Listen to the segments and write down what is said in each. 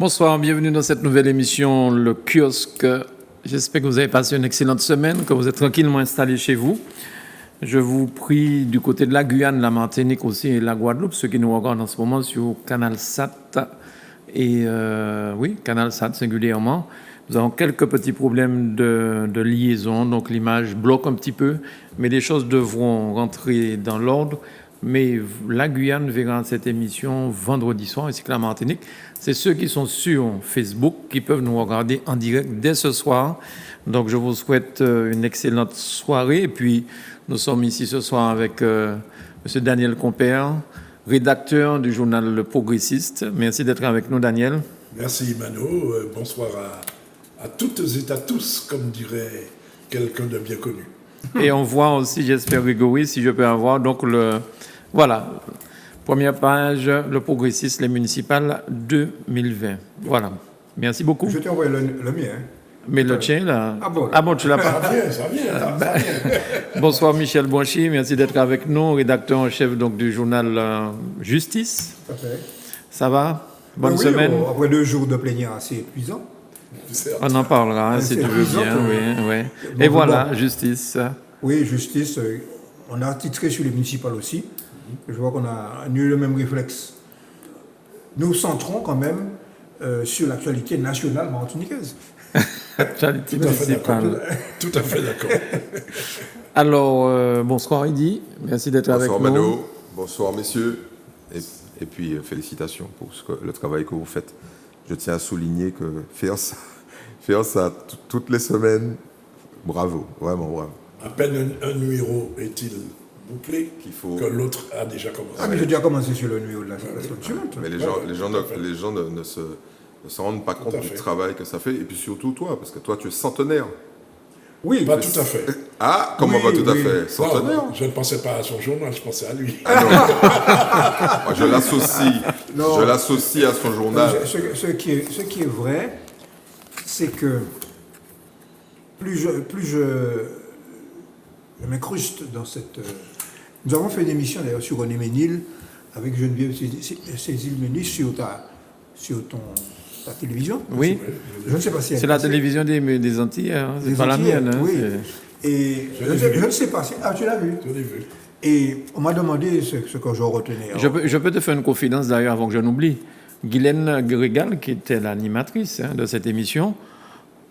Bonsoir, bienvenue dans cette nouvelle émission, le kiosque. J'espère que vous avez passé une excellente semaine, que vous êtes tranquillement installés chez vous. Je vous prie du côté de la Guyane, la Martinique aussi et la Guadeloupe, ceux qui nous regardent en ce moment sur Canal Sat et Canal Sat singulièrement. Nous avons quelques petits problèmes de liaison, donc l'image bloque un petit peu, mais les choses devront rentrer dans l'ordre. Mais la Guyane verra cette émission vendredi soir, ainsi que la Martinique. C'est ceux qui sont sur Facebook qui peuvent nous regarder en direct dès ce soir. Donc je vous souhaite une excellente soirée. Et puis nous sommes ici ce soir avec M. Daniel Compère, rédacteur du journal Le Progressiste. Merci d'être avec nous, Daniel. Merci, Mano. Bonsoir à toutes et à tous, comme dirait quelqu'un de bien connu. Et on voit aussi, j'espère, Grégory, si je peux avoir, donc voilà, première page, Le Progressiste, les municipales 2020. Voilà, merci beaucoup. Je t'ai envoyé le mien. Hein. Mais le tien, là... Ah bon, tu l'as pas. Ça vient. Bonsoir, Michel Bonchy, merci d'être avec nous, rédacteur en chef donc, du journal Justice. Tout à fait. Ça va? Bonne semaine? Après 2 jours de plénière assez épuisants. On en parlera, si tu veux bien. Oui. Et voilà, Justice. Oui, Justice, on a titré sur les municipales aussi. Je vois qu'on a eu le même réflexe. Nous centrons quand même sur l'actualité nationale martiniquaise. Actualité municipale. Tout à fait d'accord. Alors, bonsoir Idi, merci d'être avec nous. Bonsoir Mano, bonsoir messieurs, et puis félicitations pour le travail que vous faites. Je tiens à souligner que faire ça toutes les semaines, bravo, vraiment bravo. À peine un numéro est-il bouclé que l'autre a déjà commencé. Ah, mais j'ai déjà commencé sur le numéro de la semaine suivante. Mais les gens ne se rendent pas compte du travail que ça fait, et puis surtout toi, parce que toi tu es centenaire. Oui, pas tout à fait. Ah, comment pas tout à fait? Centenaire? Non, je ne pensais pas à son journal, je pensais à lui. Ah non. Moi, je l'associe à son journal. Ce qui est vrai, c'est que plus je m'incruste dans cette... Nous avons fait une émission d'ailleurs sur René Ménil avec Geneviève Cécile-Ménil sur ta télévision. Oui. Je ne sais pas si c'est la télévision des Antilles, hein. C'est pas la mienne. Hein. Oui. Et je ne sais pas si... Ah, tu l'as vu? Je l'ai vu. Et on m'a demandé ce que je retenais. Je peux te faire une confidence d'ailleurs avant que je n'oublie. Guylaine Grégal, qui était l'animatrice de cette émission,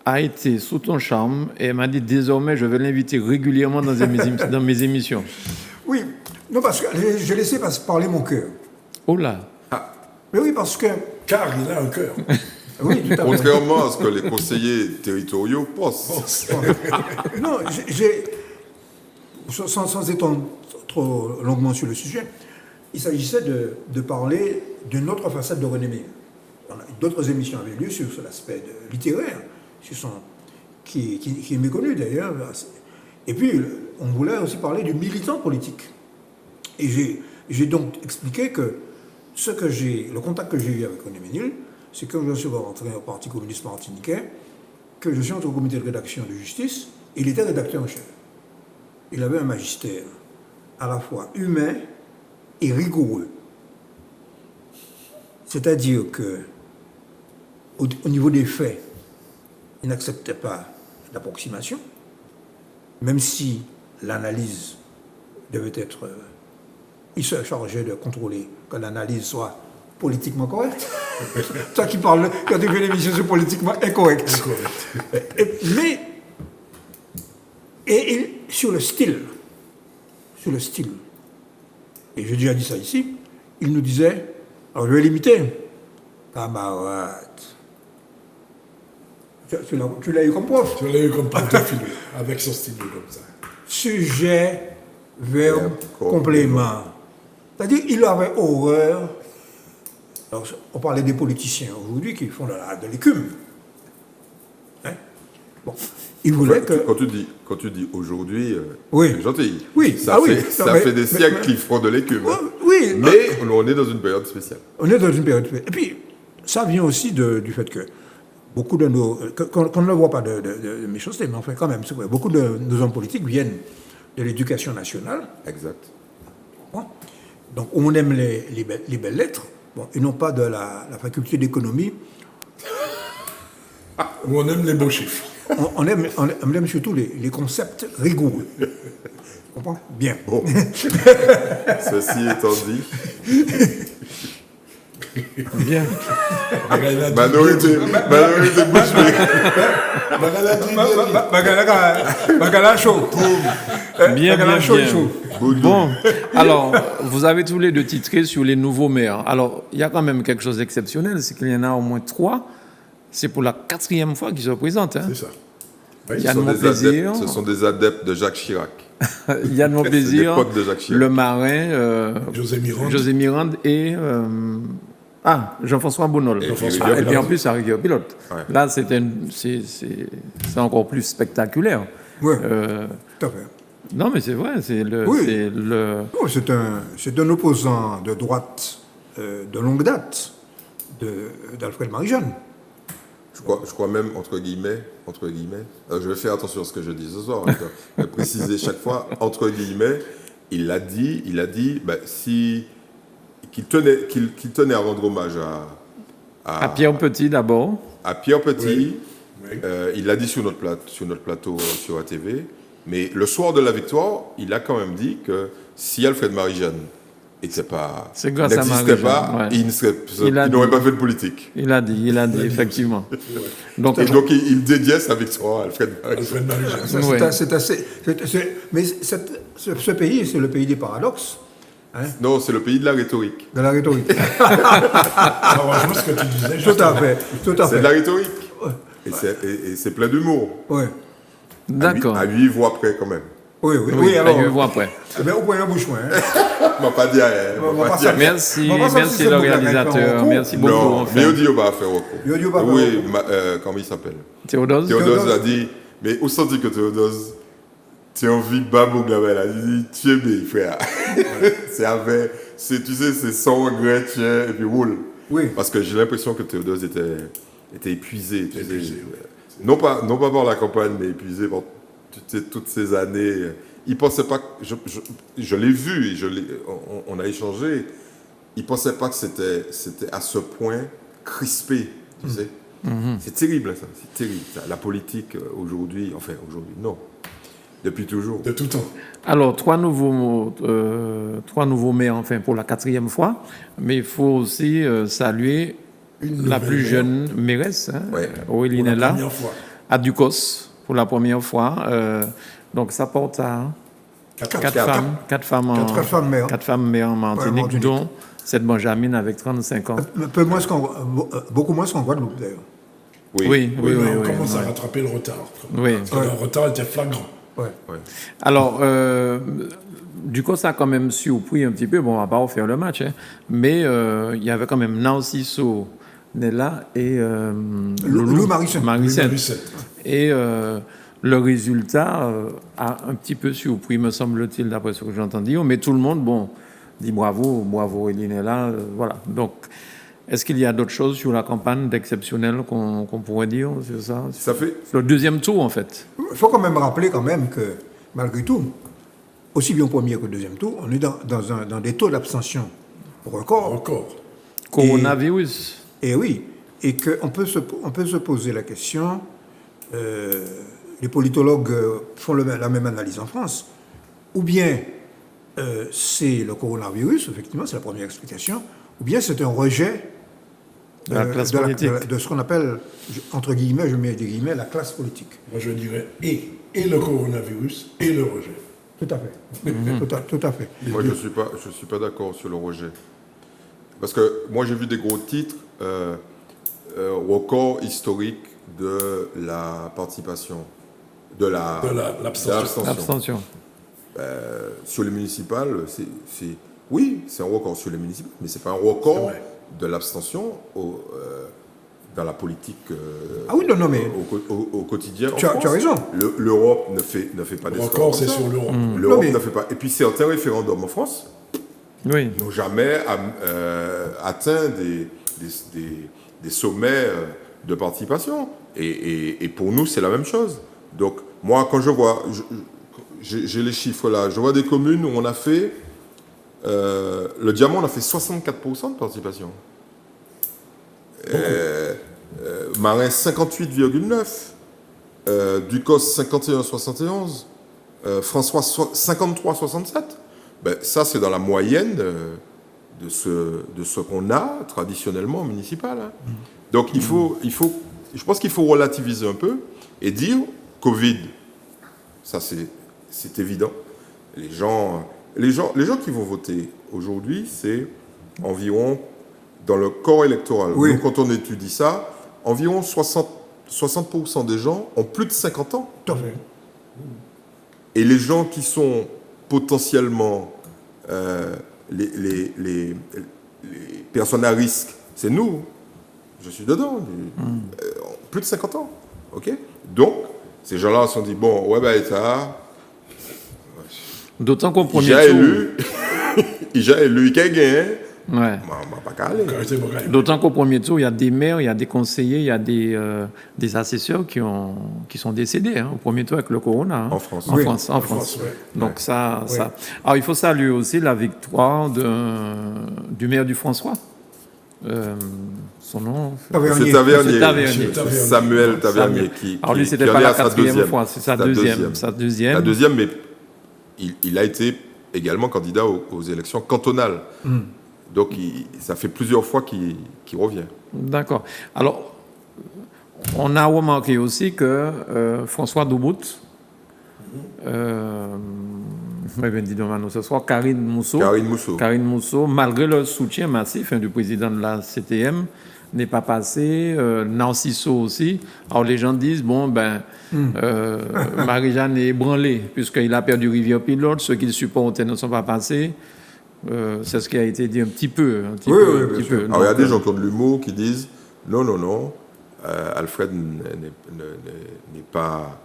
a été sous ton charme et elle m'a dit désormais je vais l'inviter régulièrement dans mes émissions. Oui, non parce que j'ai laissé parler mon cœur. Oh là. Mais oui, parce que... Car il a un cœur. Oui, tout à fait. Contrairement à ce que les conseillers territoriaux pensent. Non, sans étendre trop longuement sur le sujet, il s'agissait de parler d'une autre facette de René Ménil. D'autres émissions avaient lieu sur l'aspect littéraire, qui est méconnu d'ailleurs. Et puis, on voulait aussi parler du militant politique. Et j'ai donc expliqué que le contact que j'ai eu avec René Ménil, c'est que je suis rentré au Parti communiste martiniquais, que je suis entré au comité de rédaction de Justice, et il était rédacteur en chef. Il avait un magistère à la fois humain et rigoureux. C'est-à-dire que, au niveau des faits, il n'acceptait pas d'approximation, même si l'analyse devait être... il se chargeait de contrôler que l'analyse soit politiquement correcte. Toi qui parles, quand tu fais l'émission, c'est politiquement incorrect. Et sur le style, et j'ai déjà dit ça ici, il nous disait, alors je vais l'imiter, camarade. Tu l'as eu comme prof. Tu l'as eu comme prof de philo, avec son style comme ça. Sujet, verbe, complément. C'est-à-dire qu'il avait horreur. Alors, on parlait des politiciens aujourd'hui qui font de l'écume. Hein? Bon. Il voulait que... Quand tu dis aujourd'hui, oui. c'est gentil. Oui. Ça fait des siècles qu'ils font de l'écume. Oui. Mais on est dans une période spéciale. On est dans une période spéciale. Et puis, ça vient aussi du fait que beaucoup de nos... qu'on ne voit pas de méchanceté, mais enfin quand même, c'est vrai. Beaucoup de nos hommes politiques viennent de l'éducation nationale. Exact. Bon. Donc on aime les belles lettres, bon, et non pas de la faculté d'économie Où on aime les beaux chiffres. on aime surtout les concepts rigoureux. Tu comprends? Bien. Bon. Ceci étant dit, Bien. minorité bouche bée. Bagala chaud. Bien, Bagala bien, chaud, bien. chaud. Bon, alors, vous avez tous les deux titré sur les nouveaux maires. Alors, il y a quand même quelque chose d'exceptionnel, c'est qu'il y en a au moins 3. C'est pour la 4e fois qu'ils se présentent. Hein. C'est ça. Oui, Il y a de Ce sont mon des plaisir. adeptes- ce sont des adeptes de Jacques Chirac. Il y a de mon C'est plaisir. des potes de Jacques Chirac. Le marin, José Mirande. Mirande et Jean-François Bonnol. Et Jean-François Et puis Pilote. en plus, à Rigueur Pilote. Ouais. Là, c'est encore plus spectaculaire. Oui, Euh, tout à fait. non, mais c'est vrai, c'est le. Oui. c'est le- Non, c'est un opposant de droite de longue date d'Alfred Marie-Jeanne. Je crois même, entre guillemets, je vais faire attention à ce que je dis ce soir, hein, je vais préciser chaque fois, entre guillemets, il a dit, ben, qu'il tenait à rendre hommage À Pierre Petit d'abord. à Pierre Petit. Oui. Il l'a dit sur notre plateau sur ATV, mais le soir de la victoire, il a quand même dit que si Alfred Marie-Jeanne C'est grâce à n'existait Marie-Jeanne, pas, ouais. il a n'aurait dit. pas fait de politique. Il a dit, effectivement. Donc, Et donc il dédiait sa victoire à Alfred Marie-Jeanne. Alfred Marie-Jeanne. Ça, Ouais. c'est assez. Mais ce pays, c'est le pays des paradoxes, Non, c'est le pays de la rhétorique. de la rhétorique. Alors, rejoins ce que tu disais. Tout à justement. fait, tout à C'est de fait. la rhétorique. Et c'est plein d'humour. Ouais. d'accord. À 8 voix près quand même. Oui, oui, Oui, oui, alors. je vois après. Eh bien, au point de bouche, On m'a pas dit rien. On va m'a pas pas dit rien. Merci, On va pas merci sortir le ce bouquin réalisateur. avec un Merci beaucoup. Non, enfin. mais Odio va faire recours. Yodio va faire Oui, comment il s'appelle Théodose. Théodose a dit, mais où senti que Théodose, tu as envie de babou là, il dit, tu es bien, frère. Tu sais, c'est sans regret, tiens, et puis roule. Oui. Parce que j'ai l'impression que Théodose était épuisé. Tu sais. Épuisé, ouais. Non pas par la campagne, mais épuisé par toutes ces années. Il pensait pas, je l'ai vu, on a échangé, il pensait pas que c'était à ce point crispé, tu sais. C'est terrible ça, c'est terrible. Ça. La politique aujourd'hui, non, depuis toujours. De tout temps. Alors, 3 nouveaux maires, enfin, pour la 4e fois. Mais il faut aussi saluer Une la nouvelle plus maire. jeune mairesse, Ouais. Auréline Pour la Ella, première fois. à Ducos, pour la première fois. Donc, ça porte à 4 femmes. 4 femmes en, 4 femmes maires. 4 femmes maires en Martinique, Ouais, Martinique. dont cette Benjamin avec 35 ans. Beaucoup moins qu'en Guadeloupe, d'ailleurs. Oui, oui, oui. mais on oui, commence à oui. rattraper le retard. Oui. Parce que le retard était flagrant. Ouais. Ouais. Alors, Ducos a quand même surpris un petit peu. Bon, on va pas refaire le match, hein, mais il y avait quand même Narciso Nella et Lou Marissem. Lucette. Et le résultat a un petit peu surpris, me semble-t-il, d'après ce que j'entends dire. Mais tout le monde, bon, dit bravo, Elinella, voilà. Donc, est-ce qu'il y a d'autres choses sur la campagne d'exceptionnel qu'on pourrait dire sur ça? Ça fait, Le deuxième tour, en fait. Il faut quand même rappeler que, malgré tout, aussi bien au premier qu'au deuxième tour, on est dans des taux d'abstention records. Encore. Coronavirus. Et oui, et qu'on peut se poser la question, les politologues font la même analyse en France, ou bien c'est le coronavirus, effectivement, c'est la première explication, ou bien c'est un rejet De la classe politique. de ce qu'on appelle, entre guillemets, je mets des guillemets, la classe politique. Moi, je dirais et le coronavirus et le rejet. Tout à fait. Tout à fait. moi je suis pas d'accord sur le rejet. Parce que moi j'ai vu des gros titres, record historique de la participation, de l'abstention. Abstention. Sur les municipales, oui, c'est un record sur les municipales, mais c'est pas un record C'est vrai. de l'abstention dans la politique Ah oui, non, mais au quotidien. en tu as France. raison. L'Europe ne fait pas des Le scores record, comme c'est ça. sur l'Europe. L'Europe Non, mais- ne fait pas. Et puis certains référendums en France Oui. n'ont jamais atteint des sommets de participation. Et pour nous, c'est la même chose. Donc, moi, quand je vois, j'ai les chiffres là, je vois des communes où on a fait, le Diamant, on a fait 64% de participation. Marin 58,9, Ducos 51,71, François 53,67. Ben, ça, c'est dans la moyenne de ce qu'on a traditionnellement municipal. Hein. Donc, je pense qu'il faut relativiser un peu et dire Covid, ça c'est évident. Les gens qui vont voter aujourd'hui, c'est environ, dans le corps électoral, Oui. donc quand on étudie ça, environ 60% des gens ont plus de 50 ans. Tout à fait. Et les gens qui sont potentiellement les personnes à risque, c'est nous. Je suis dedans. Plus de 50 ans. OK? Donc, ces gens-là se sont dit, bon, ouais, ben, ça... D'autant qu'au premier Il a tour... élu, il a élu, il a gagné. Ouais. Pas qu'à aller. D'autant qu'au premier tour, il y a des maires, il y a des conseillers, il y a des assesseurs qui sont décédés au premier tour avec le corona. En France. En Oui. France. ouais. Donc ça. Alors il faut saluer aussi la victoire du maire du François. Son nom. Tavernier. C'est Tavernier. Tavernier. Samuel Tavernier qui Alors lui, c'était en pas est la à sa quatrième deuxième. fois, c'est sa Sa deuxième. La deuxième, mais il a été également candidat aux élections cantonales. Donc, ça fait plusieurs fois qu'il revient. D'accord. Alors, on a remarqué aussi que François Doubout, ce soir, Karine Mousseau, malgré le soutien massif du président de la CTM, n'est pas passé. Narciso aussi. Alors, les gens disent, Marie-Jeanne est ébranlée, puisqu'il a perdu Rivière-Pilote, ceux qui le supportaient ne sont pas passés. C'est ce qui a été dit un petit peu. Alors, il y a des gens qui ont de l'humour qui disent non, Alfred n'est pas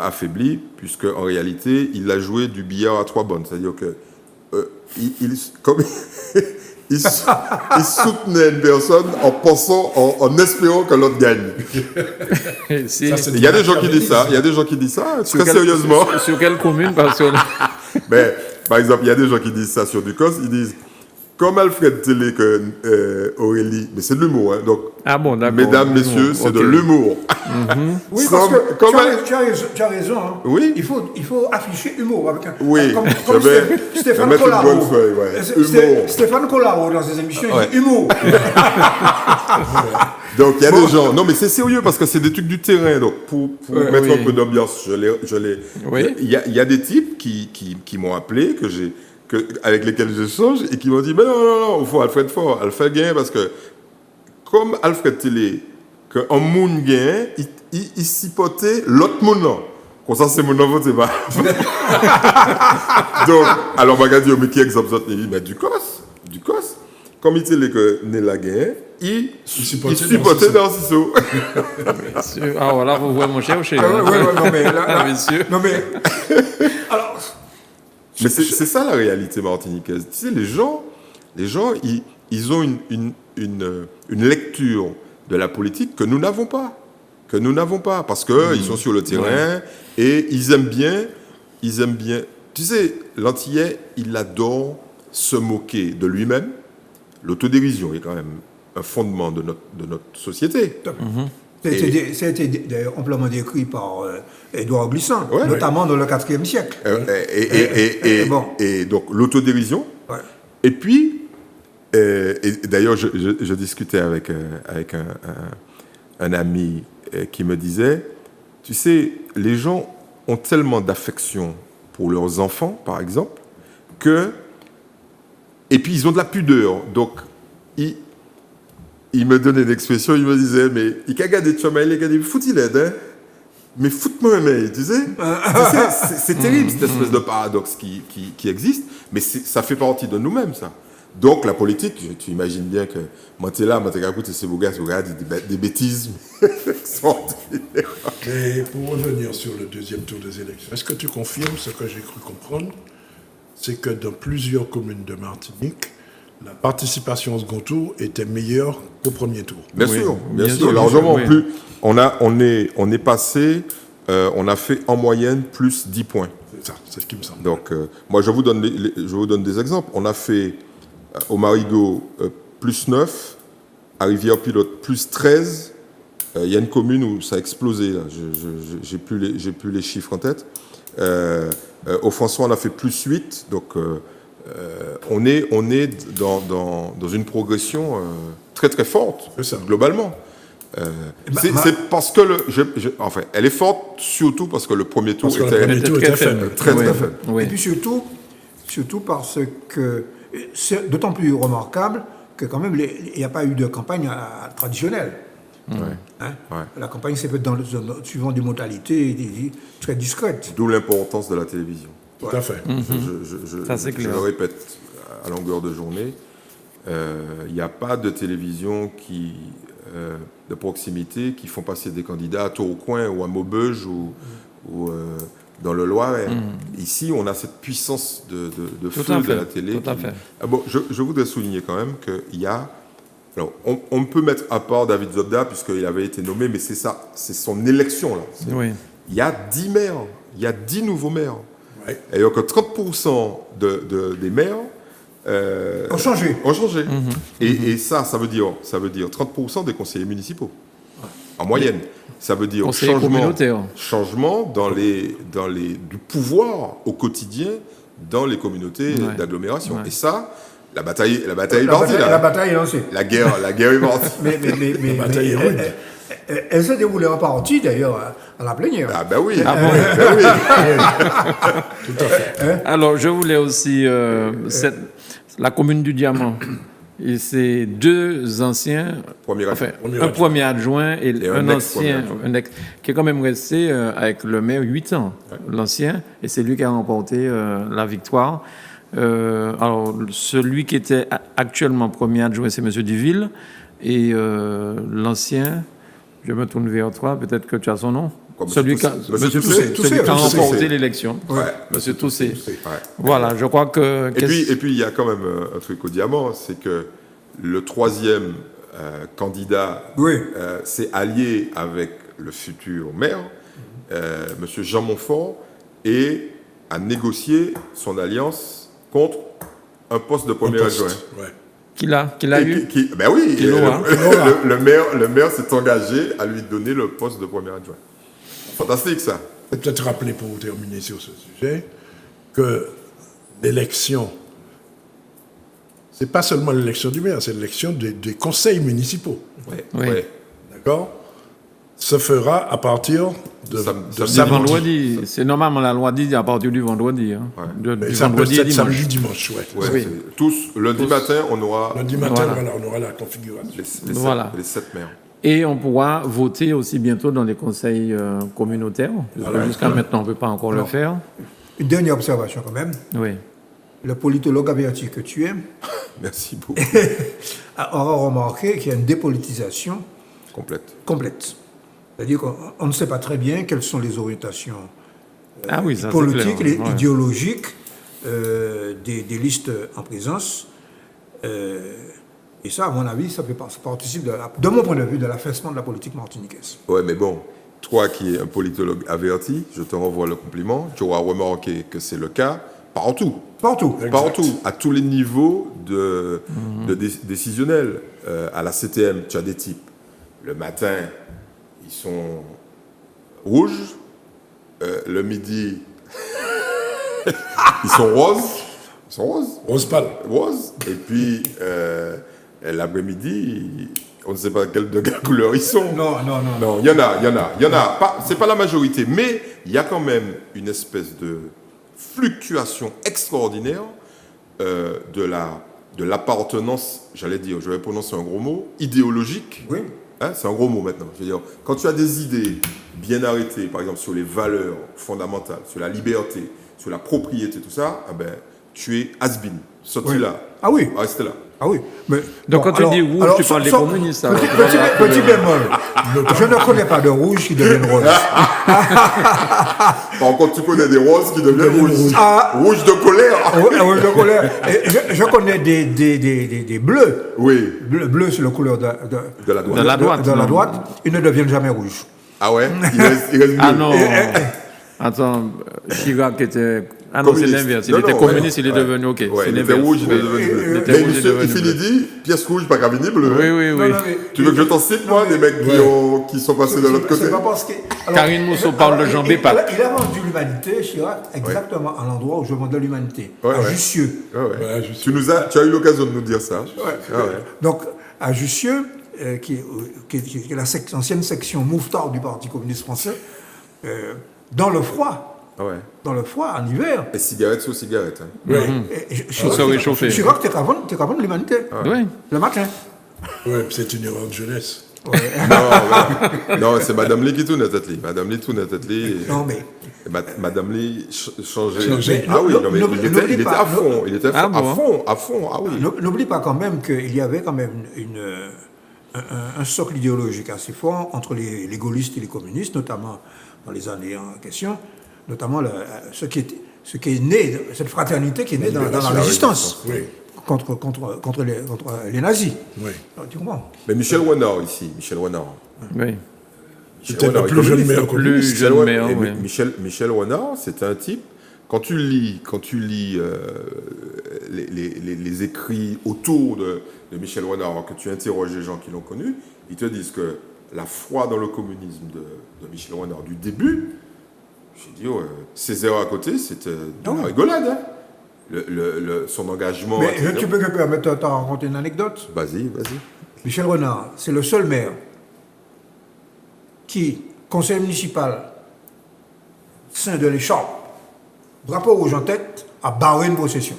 affaibli, puisque en réalité, il a joué du billard à 3 bonnes. C'est-à-dire que il soutenait une personne en espérant que l'autre gagne. Il y a des gens qui disent ça. Très sérieusement. Sur quelle commune? Parce que... Mais, par exemple, il y a des gens qui disent ça sur Ducos, ils disent, comme Alfred Télé que Aurélie, mais c'est de l'humour, hein, donc, mesdames, messieurs, c'est de l'humour. Oui, parce que tu as raison. Hein. Oui. Il faut afficher humour. Avec Oui. Comme Stéphane Collaro. Stéphane Collaro, dans ses émissions, il dit humour. Donc, il y a des gens... Non, mais c'est sérieux, parce que c'est des trucs du terrain. Donc, pour mettre un peu d'ambiance, il y a des types qui m'ont appelé, avec lesquels j'échange, et qui m'ont dit, mais non, il faut Alfred fort. Alfred gagne, parce que, comme Alfred Télé, qu'un monde gagne, il supportait l'autre monde. Comme ça, c'est mon nom, c'est pas. Donc, alors, on m'a dit, mais qui exemple ça? Il dit, mais Ducos. Comme il était que Néla gagne, il supportait Narciso. Ah, voilà, vous voyez mon cher. Non, mais. Alors. Mais c'est ça la réalité martiniquaise. Tu sais, les gens, ils ont une lecture de la politique que nous n'avons pas. Parce qu'ils sont sur le terrain et ils aiment bien. Tu sais, l'Antillais, il adore se moquer de lui-même. L'autodérision est quand même un fondement de notre société. Ça a été d'ailleurs amplement décrit par Édouard Glissant, notamment dans le IVe siècle. Et donc l'autodérision. Ouais. Et puis, et d'ailleurs, je discutais avec un ami qui me disait, tu sais, les gens ont tellement d'affection pour leurs enfants, par exemple, et puis ils ont de la pudeur. Donc, il me donnait une expression, il me disait, mais il a gardé de chemin, il a dit, fout-il aide, hein? Mais fout-moi, mais tu sais, c'est terrible cette espèce de paradoxe qui existe, mais ça fait partie de nous-mêmes, ça. Donc la politique, tu imagines bien que moi t'es là, moi t'es écoute, c'est beau gars, des bêtises. Mais pour revenir sur le deuxième tour des élections, est-ce que tu confirmes ce que j'ai cru comprendre? C'est que dans plusieurs communes de Martinique, la participation au second tour était meilleure qu'au premier tour. Bien sûr, largement plus. On est passé, on a fait en moyenne plus 10 points. C'est ça, c'est ce qui me semble. Donc, moi, je vous donne des exemples. On a fait au Marigot plus 9, à Rivière-Pilote, plus 13. Il y a une commune où ça a explosé, là. J'ai plus les chiffres en tête. Au François, on a fait plus 8. Donc, on est dans une progression très, très forte, globalement. C'est parce que enfin, elle est forte surtout parce que le premier tour était faible. Très faible. Oui. Et puis surtout parce que c'est d'autant plus remarquable que quand même il n'y a pas eu de campagne traditionnelle. Hein? La campagne s'est faite suivant des modalités très discrètes. D'où l'importance de la télévision. Tout à fait. Ça, c'est clair. Je le répète à longueur de journée, il n'y a pas de télévision de proximité qui font passer des candidats à Tourcoing ou à Maubeuge ou dans le Loiret. Ici, on a cette puissance de feu de la télé. Tout à fait. Bon, je voudrais souligner quand même qu'il y a... Alors, on peut mettre à part David Zobda, puisqu'il avait été nommé, mais c'est ça, c'est son élection, là. Oui. Il y a 10 maires, il y a 10 nouveaux maires. Ouais. Et donc, 30% des maires Ont changé. Et ça veut dire 30% des conseillers municipaux, en moyenne. Ça veut dire Conseillers communautaires. changement du pouvoir au quotidien dans les communautés d'agglomération. Ouais. Et ça, la bataille est partie, là. La bataille est lancée. La guerre est partie. Mais bataille est rude. Elle s'est déroulée en partie d'ailleurs à la plénière. Ah ben oui. Tout à fait. Alors, je voulais aussi la commune du Diamant. Et c'est deux anciens, un premier adjoint et un ancien, qui est quand même resté avec le maire 8 ans, l'ancien, et c'est lui qui a remporté la victoire. Alors, celui qui était actuellement premier adjoint, c'est M. Duville, et l'ancien, je me tourne vers toi, peut-être que tu as son nom. Celui qui a remporté l'élection. M. Toussé. Voilà, je crois que... Et puis, il y a quand même un truc au Diamant, c'est que le troisième candidat s'est allié avec le futur maire, M. Jean Montfort, et a négocié son alliance contre un poste de premier adjoint. Qu'il a eu. Ben oui, le maire s'est engagé à lui donner le poste de premier adjoint. Fantastique, ça. Peut-être rappeler pour terminer sur ce sujet que l'élection, c'est pas seulement l'élection du maire, c'est l'élection des conseils municipaux. Oui. D'accord ? Se fera à partir de samedi. Vendredi. C'est normalement la loi dit à partir du vendredi. Hein. Du vendredi et dimanche. Samedi, dimanche, Tous, lundi matin, on aura... Lundi matin, on aura la configuration. Les 7 maires. Et on pourra voter aussi bientôt dans les conseils communautaires. Jusqu'à maintenant, on ne peut pas encore le faire. Une dernière observation quand même. Oui. Le politologue averti que tu es Merci beaucoup. aura remarqué qu'il y a une dépolitisation complète. C'est-à-dire qu'on ne sait pas très bien quelles sont les orientations politiques, idéologiques des listes en présence. Et ça, à mon avis, ça participe, de mon point de vue, de l'affaissement de la politique martiniquaise. Ouais, mais bon, toi qui es un politologue averti, je te renvoie le compliment. Tu auras remarqué que c'est le cas partout. Partout, à tous les niveaux de décisionnels. À la CTM, tu as des types. Le matin, ils sont rouges. Le midi, ils sont roses. Rose pâle. Rose. Et puis, l'après-midi, on ne sait pas de quelle couleur ils sont. Non, il y en a. C'est pas la majorité, mais il y a quand même une espèce de fluctuation extraordinaire de l'appartenance, je vais prononcer un gros mot, idéologique. Oui. Hein, c'est un gros mot maintenant. Je veux dire, quand tu as des idées bien arrêtées, par exemple sur les valeurs fondamentales, sur la liberté, sur la propriété, tout ça, tu es has-been. Sorti là. Ah oui. Reste là. Ah oui. Mais, donc quand tu dis rouge, tu parles des communistes. Petit bémol. Je ne connais pas de rouge qui deviennent roses. Par contre, tu connais des roses qui deviennent rouges. Rouge de colère. Rouge de colère. Je connais des bleus. Oui. Bleus, c'est la couleur de la droite. Ils ne deviennent jamais rouges. Ah ouais. Il reste bleu. Ah non. Attends, Chirac était Ah non, c'est communiste. l'inverse. Il Non, était non, communiste, il est ouais. devenu, ok. Ouais, c'est il était l'inverse. rouge, il est devenu bleu. Il était Mais rouge, il est monsieur, devenu il finit bleu. dit, pièce rouge, pas cavini bleu. Oui, oui, oui. Non, mais- Tu veux que je t'en cite, moi, des mecs qui sont passés de l'autre côté? C'est pas parce que. Karine Mousseau parle de Jean Bépac. Il a vendu l'humanité, Chirac, exactement à l'endroit où je vendais l'humanité, Ouais, à ouais. Jussieu. Ouais, ouais. Ouais, je Tu as eu l'occasion de nous dire ça. Ouais. Ah ouais. Donc, à Jussieu, qui est l'ancienne section mouffetard du Parti communiste français, dans le froid, Ah ouais. en hiver. Et cigarette sous cigarette. Hein. Oui, Faut se réchauffer. Chirac, t'es qu'à vendre l'humanité, Oui. le matin. ouais, c'est une erreur de jeunesse. Non, c'est Madame Lee qui tourne la tête. Madame Lee tourne la tête. Non, mais Madame Lee changeait. Changeait. Ah oui, non, mais N'oublie il était pas, à fond. Il était Ah à bon, fond, à fond. Ah oui. n'oublie pas quand même qu'il y avait quand même un socle idéologique assez fort entre les gaullistes et les communistes, notamment dans les années en question, notamment ce qui est né, cette fraternité qui est née dans la résistance Oui, contre les nazis. oui. Tu comprends? Mais Michel Ouanor ici, Michel Ouanor. Oui. C'était le plus jeune maire communiste. Plus jeune maire, Et oui. Michel Ouanor, c'était un type. Quand tu lis les écrits autour de Michel Ouanor, que tu interroges les gens qui l'ont connu, ils te disent que la foi dans le communisme de Michel Ouanor du début, j'ai dit, Césaire à côté, c'était de la rigolade. Hein. Son engagement. Mais etc. tu peux me permettre de te raconter une anecdote. Vas-y. Michel Renard, c'est le seul maire qui, conseil municipal, sein de l'écharpe, drapeau rouge en tête, a barré une procession.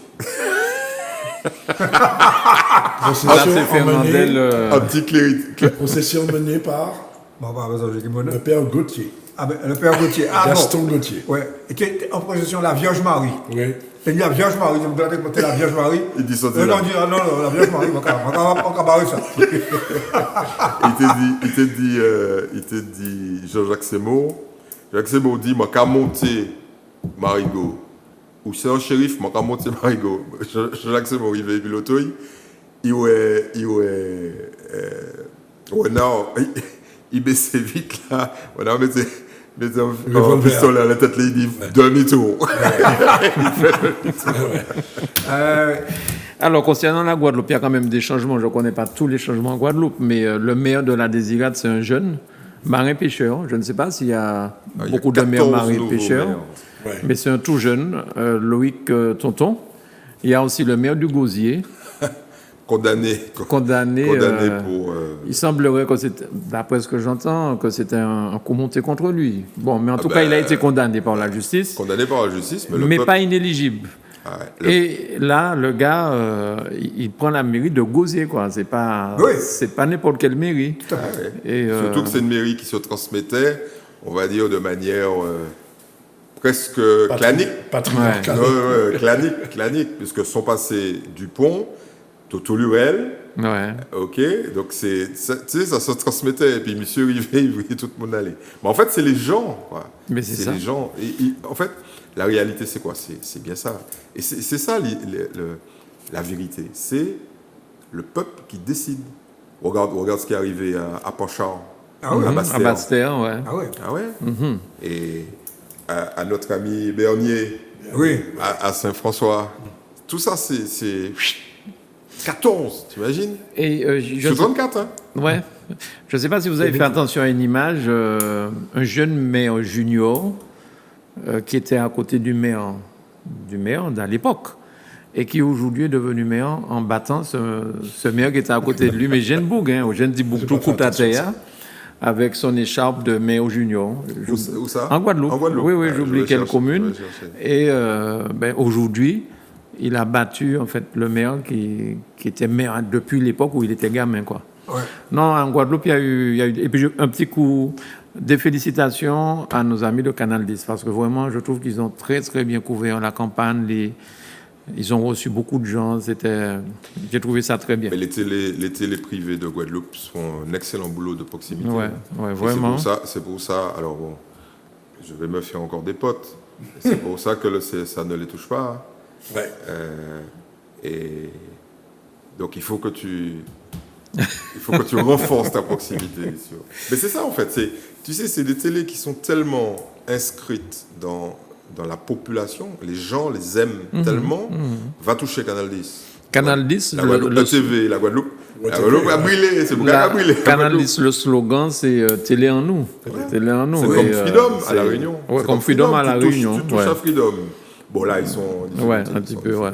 Là, c'est Fernandel. Un petit cléric. Procession menée par Bon, bah, j'ai le père Gauthier, Ah, ben, le père Gauthier. Ah, Gaston bon. Gauthier. Ouais. Et tu es en procession de la Vierge Marie. Oui. Tu dit la Vierge Marie, je me gardais côté la Vierge Marie. Il dit ça, Non, non, la Vierge Marie, on va barrer ça. Il t'a dit Jean-Jacques Seymour. Jacques Seymour dit, moi, qu'à monter Marigot. Ou c'est un shérif, moi, qu'à monter Marigot. Jean-Jacques Seymour, il va et l'auto, il baissait vite, là. Voilà, mettez un pistolet à la tête, là, il dit, demi-tour. Alors, concernant la Guadeloupe, il y a quand même des changements. Je ne connais pas tous les changements en Guadeloupe, mais le maire de la Désirade, c'est un jeune marin-pêcheur. Je ne sais pas s'il y a beaucoup de maires marin-pêcheurs, Ouais. mais c'est un tout jeune, Loïc Tonton. Il y a aussi le maire du Gosier, Condamné pour... Il semblerait que c'était, d'après ce que j'entends, que c'était un coup monté contre lui. Bon, mais en tout cas, il a été condamné par la justice, Condamné par la justice, mais le mais peuple... pas inéligible. Ah ouais, Et là, le gars, il prend la mairie de Gosier, quoi. C'est pas n'importe quelle mairie. Ah ouais. Et, Surtout que c'est une mairie qui se transmettait, on va dire, de manière presque clanique. Patriarcal. Clanique, puisque sont passés Dupont, Toto Lurel, ouais. ok, donc tu sais, ça se transmettait, et puis monsieur Rivet, il voyait tout le monde aller. Mais en fait, c'est les gens, quoi. Mais c'est ça. les gens. En fait, la réalité, c'est quoi? C'est bien ça. Et c'est ça la vérité. C'est le peuple qui décide. Regarde ce qui est arrivé à Panchard, Ah oui, à À Basse-Terre. Basse-Terre, ouais. Ah ouais. Ah ouais. Et à notre ami Bernier, Oui. à Saint-François. Tout ça, c'est 14, t'imagines? Et C'est 34, hein? ouais. Je ne sais pas si vous avez fait attention à une image, un jeune maire junior qui était à côté du maire à l'époque et qui aujourd'hui est devenu maire en battant ce maire qui était à côté de lui, mais Genbourg, hein, au Genbourg, tout coup à terre, avec son écharpe de maire junior. Où ça? En Guadeloupe. En Guadeloupe. Oui, Ouais, j'oublie je vais quelle chercher, commune. je vais chercher. Et aujourd'hui, il a battu en fait le maire qui était maire depuis l'époque où il était gamin, quoi. Ouais. Non, en Guadeloupe, il y a eu et puis un petit coup de félicitations à nos amis de Canal 10 parce que vraiment, je trouve qu'ils ont très très bien couvert la campagne. Ils ont reçu beaucoup de gens. J'ai trouvé ça très bien. Mais les télés privées de Guadeloupe font un excellent boulot de proximité. Ouais, Et vraiment. C'est pour ça, alors bon, je vais me faire encore des potes. C'est pour ça que ça ne les touche pas. Ouais. Et donc il faut que tu renforces ta proximité. Bien sûr. Mais c'est ça en fait. Tu sais, c'est des télés qui sont tellement inscrites dans dans la population, les gens les aiment tellement, va toucher Canal 10. Canal 10, La Guadeloupe, la TV, la Guadeloupe. Ouais, La Guadeloupe a brûlé, c'est Bougaga a brûlé. Canal 10, le slogan, c'est Télé en nous. Télé en nous. C'est Et, comme Freedom à La c'est- Réunion. Ouais, C'est comme Freedom à La tu touches- Réunion. Tu touches ouais. à Freedom. Bon, là, ils sont. Ouais, un petit peu, ouais.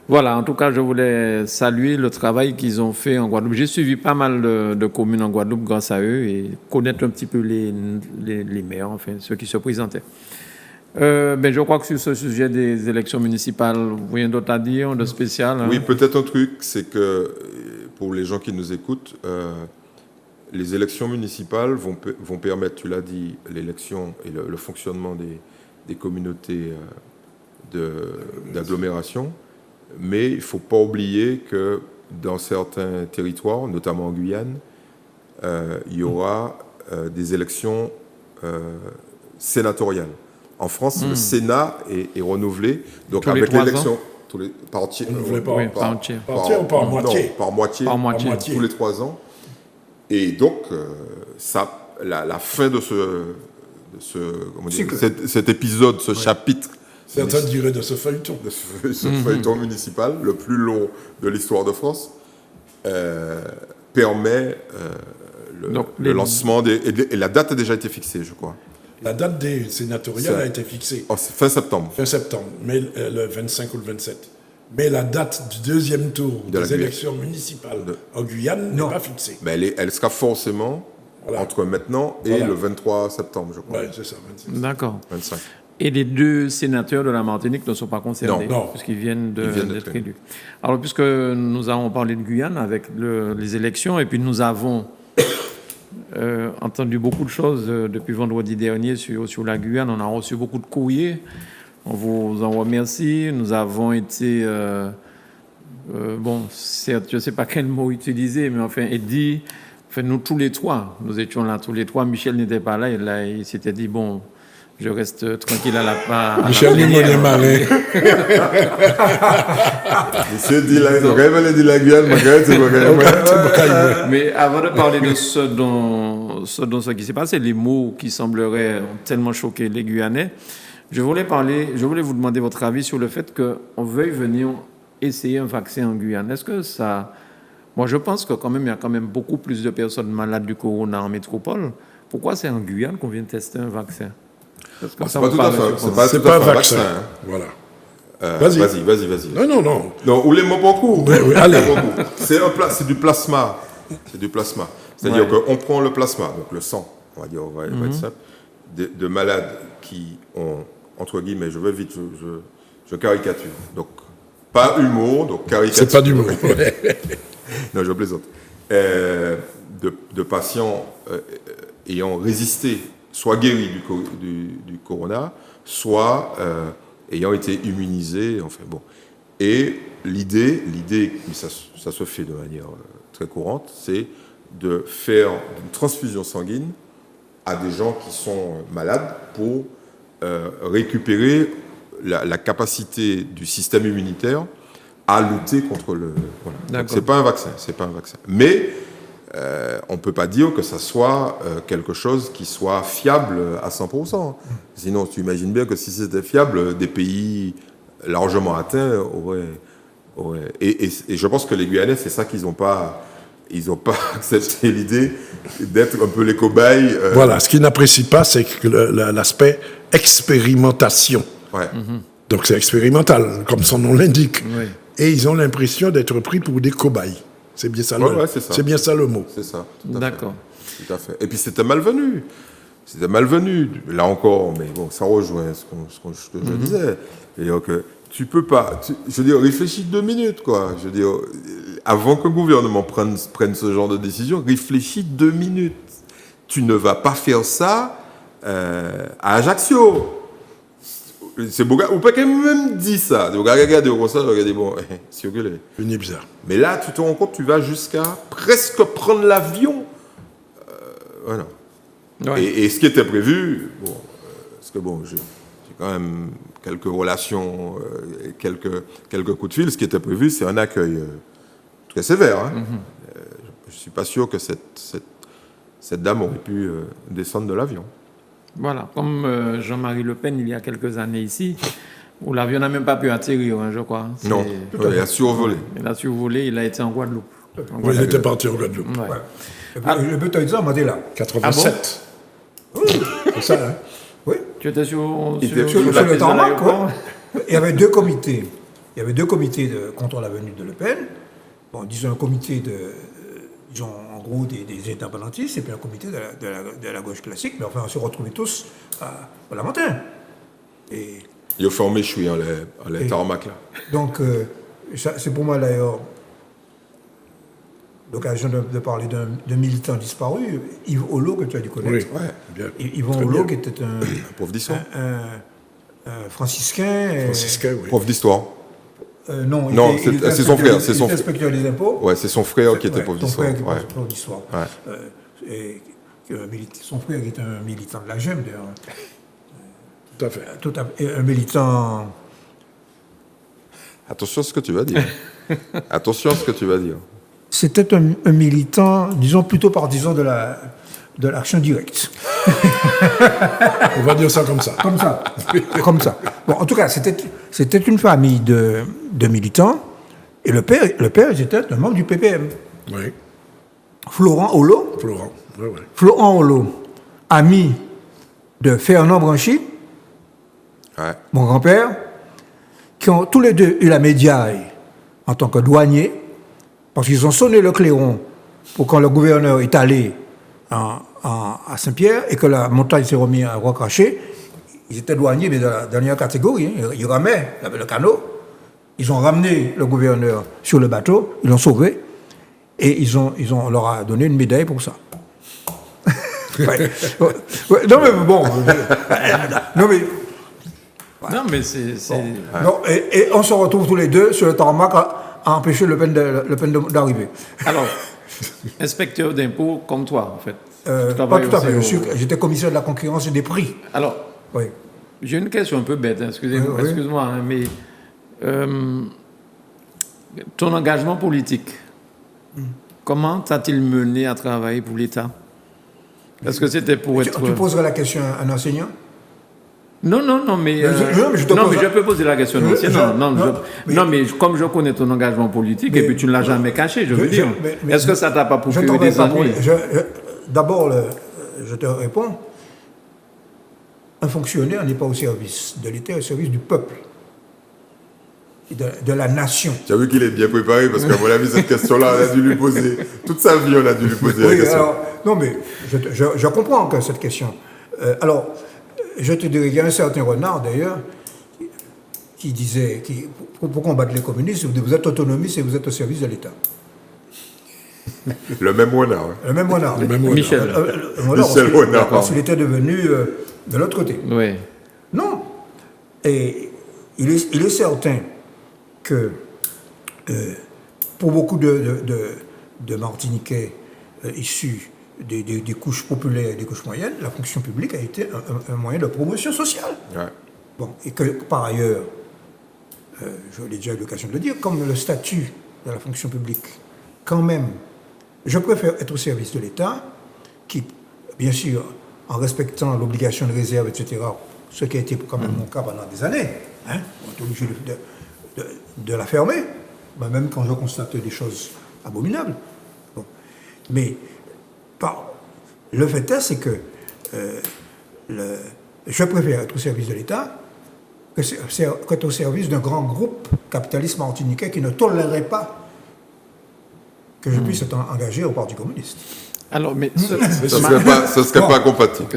Voilà, en tout cas, je voulais saluer le travail qu'ils ont fait en Guadeloupe. J'ai suivi pas mal de communes en Guadeloupe grâce à eux et connaître un petit peu les maires, enfin, ceux qui se présentaient. Je crois que sur ce sujet des élections municipales, vous rien d'autre à dire, de spécial? Hein? Oui, peut-être un truc, c'est que pour les gens qui nous écoutent, les élections municipales vont permettre, tu l'as dit, l'élection et le fonctionnement des communautés d'agglomération. Mais il ne faut pas oublier que dans certains territoires, notamment en Guyane, il y aura des élections sénatoriales. En France, le Sénat est renouvelé. Donc Tous les avec 3 l'élection, ans par entier, Renouvelé par- Oui, par entier. Par entier ou par non, moitié? par moitié. Par moitié. moitié. Tous les 3 ans. Et donc, la fin de comment dire, cet épisode, ce chapitre, Certains diraient de ce feuilleton. de ce feuilleton municipal, le plus long de l'histoire de France, permet Donc, le lancement et la date a déjà été fixée, je crois. La date des sénatoriales Ça. a été fixée Oh, c'est fin septembre. fin septembre, mais le 25 ou le 27. Mais la date du deuxième tour De la des Guyane. élections municipales en Guyane n'est pas fixée. Mais elle sera forcément Voilà. entre maintenant et Voilà. le 23 septembre, je crois. Oui, c'est ça, 26. D'accord. 25. Et les 2 sénateurs de la Martinique ne sont pas concernés, Non. puisqu'ils viennent d'être d'être élus. Alors, puisque nous avons parlé de Guyane avec les élections, et puis nous avons entendu beaucoup de choses depuis vendredi dernier sur la Guyane, on a reçu beaucoup de courriers, on vous en remercie. Nous avons été, certes, je ne sais pas quel mot utiliser, mais enfin, Eddie, nous tous les trois, nous étions là tous les trois, Michel n'était pas là, et là, il s'était dit, bon, je reste tranquille à la Michel Limonier Marin. Monsieur dit là, ils ont révélé de la Guyane, c'est pas Mais avant de parler de ce qui s'est passé, les mots qui sembleraient tellement choquer les Guyanais, je voulais vous demander votre avis sur le fait qu'on veuille venir essayer un vaccin en Guyane. Est-ce que ça... Moi, je pense que quand même, il y a quand même beaucoup plus de personnes malades du corona en métropole. Pourquoi c'est en Guyane qu'on vient tester un vaccin? Est-ce que ça C'est pas vous tout à parle, fait, je pense? C'est pas un vaccin. hein. Voilà. Vas-y, Vas-y. vas-y. Non. Non, ou les mots beaucoup. Oui, allez. C'est du plasma. C'est du plasma. C'est-à-dire qu'on prend le plasma, donc le sang, on va dire, on va être simple, de malades qui ont, entre guillemets, je vais vite, je caricature. Donc, pas humour, donc caricature. C'est pas du mot. Non, je plaisante. De patients ayant résisté, soit guéris du corona, soit ayant été immunisés, enfin bon. Et l'idée, mais ça se fait de manière très courante, c'est de faire une transfusion sanguine à des gens qui sont malades pour récupérer la capacité du système immunitaire à lutter contre le... Voilà. D'accord. C'est pas un vaccin, Mais on ne peut pas dire que ça soit quelque chose qui soit fiable à 100%. Sinon, tu imagines bien que si c'était fiable, des pays largement atteints auraient... Et je pense que les Guyanais, c'est ça qu'ils n'ont pas... Ils n'ont pas accepté l'idée d'être un peu les cobayes. Voilà, ce qu'ils n'apprécient pas, c'est que l'aspect expérimentation. Ouais. Donc c'est expérimental, comme son nom l'indique. Oui. Et ils ont l'impression d'être pris pour des cobayes. C'est bien ça, Ouais, c'est ça. c'est bien ça le mot. C'est ça. Tout à D'accord. fait. Tout à fait. Et puis c'était malvenu. Là encore, mais bon, ça rejoint ce que je disais. C'est-à-dire que tu peux pas... je veux dire, réfléchis 2 minutes, quoi. Je veux dire, avant que le gouvernement prenne ce genre de décision, réfléchis 2 minutes. Tu ne vas pas faire ça à Ajaccio. C'est beau gars, ou pas quand même dit ça. Donc, regardez au ça, regardez, bon, circulez. Une bizarre. Mais là, tu te rends compte, tu vas jusqu'à presque prendre l'avion. Voilà. Ouais. Et ce qui était prévu, parce que bon, j'ai quand même quelques relations, quelques coups de fil. Ce qui était prévu, c'est un accueil très sévère. Hein. Je ne suis pas sûr que cette dame aurait pu descendre de l'avion. Voilà, comme Jean-Marie Le Pen il y a quelques années ici, où l'avion n'a même pas pu atterrir, hein, je crois. Non, il a survolé. Il a survolé, il a été en Guadeloupe. Oui, il était parti en Guadeloupe. Ouais. Je peux te dire, moi, t'es là. 87. C'est ça, hein? Oui. Tu étais sur Sur la le piste de tarmac, l'aéroport. quoi. Il y avait deux comités. Il y avait deux comités contre la venue de Le Pen. Bon, disons un comité disons, en gros, des indépendantistes, et puis un comité de la gauche classique. Mais enfin, on se retrouvait tous à la montagne. Et Il a formé Choui en les tarmac là. donc, c'est pour moi d'ailleurs l'occasion de parler d'un militant disparu, Yves Holo, que tu as dû connaître. Oui, Ouais. bien. Yves Très Holo, bien. qui était un Prof d'histoire. franciscain. Franciscain, oui. Prof d'histoire. Non, Non, il était c'est son frère, c'est il son était frère. inspecteur des impôts. Ouais, c'est son frère qui était prof Son d'histoire. frère qui était Ouais. prof d'histoire. Ouais. Son frère était un militant de la GEM, d'ailleurs. Tout à fait. Un militant. Attention à ce que tu vas dire. Attention à ce que tu vas dire. C'était un militant, disons, plutôt partisan de l'action directe. On va dire ça comme ça. Comme ça. Comme ça. Bon, en tout cas, c'était une famille de militants. Et le père était un membre du PPM. Oui, Florent Holo. Florent. Oui, oui. Florent Holo, ami de Fernand Branchy, Ouais. mon grand-père, qui ont tous les deux eu la médaille en tant que douanier, parce qu'ils ont sonné le clairon pour quand le gouverneur est allé à Saint-Pierre et que la montagne s'est remise à recracher. Ils étaient douaniers, mais de la dernière catégorie. Hein. Ils ramaient le canot. Ils ont ramené le gouverneur sur le bateau, ils l'ont sauvé, et on leur a donné une médaille pour ça. Ouais. Ouais, non, mais bon. Non, mais. Non, mais c'est... Non, et on se retrouve tous les deux sur le tarmac à empêcher Le Pen d'arriver. Alors, inspecteur d'impôts comme toi, en fait. Tu Pas travailles tout à aussi fait. J'étais commissaire de la concurrence et des prix. Alors, Oui. j'ai une question un peu bête, hein, Oui. excuse-moi, hein, mais ton engagement politique, comment t'as-t-il mené à travailler pour l'État? Est-ce que c'était pour être... Tu poserais la question à un enseignant? Non, mais... je je peux poser la question. Mais comme je connais ton engagement politique, et puis tu ne l'as jamais caché, je veux dire. Est-ce que ça t'a pas procuré des ennuis? D'abord, je te réponds. Un fonctionnaire n'est pas au service de l'État, au service du peuple, de la nation. Tu as vu qu'il est bien préparé parce qu'à mon avis, cette question-là, on a dû lui poser. Toute sa vie, on a dû lui poser la question. Alors, non, mais je comprends que cette question. Alors, je te dirais qu'il y a un certain Renard, d'ailleurs, qui disait, pour combattre les communistes, vous êtes autonomiste et vous êtes au service de l'État. Le même Renard. Hein. Le même Renard. Michel. Michel Renard. Parce qu'il était devenu de l'autre côté. Oui. Non. Et il est certain que pour beaucoup de Martiniquais issus des couches populaires et des couches moyennes, la fonction publique a été un moyen de promotion sociale. Ouais. Bon, et que par ailleurs, je l'ai déjà eu l'occasion de le dire, comme le statut de la fonction publique, quand même, je préfère être au service de l'État, qui, bien sûr, en respectant l'obligation de réserve, etc., ce qui a été quand même mon cas pendant des années, hein, on est obligé de la fermer, même quand je constate des choses abominables. Bon. Mais le fait est, c'est que je préfère être au service de l'État qu'être au service d'un grand groupe capitaliste martiniquais qui ne tolérerait pas que je puisse être engagé au Parti communiste. Alors, mais... Ce ne serait pas compatible.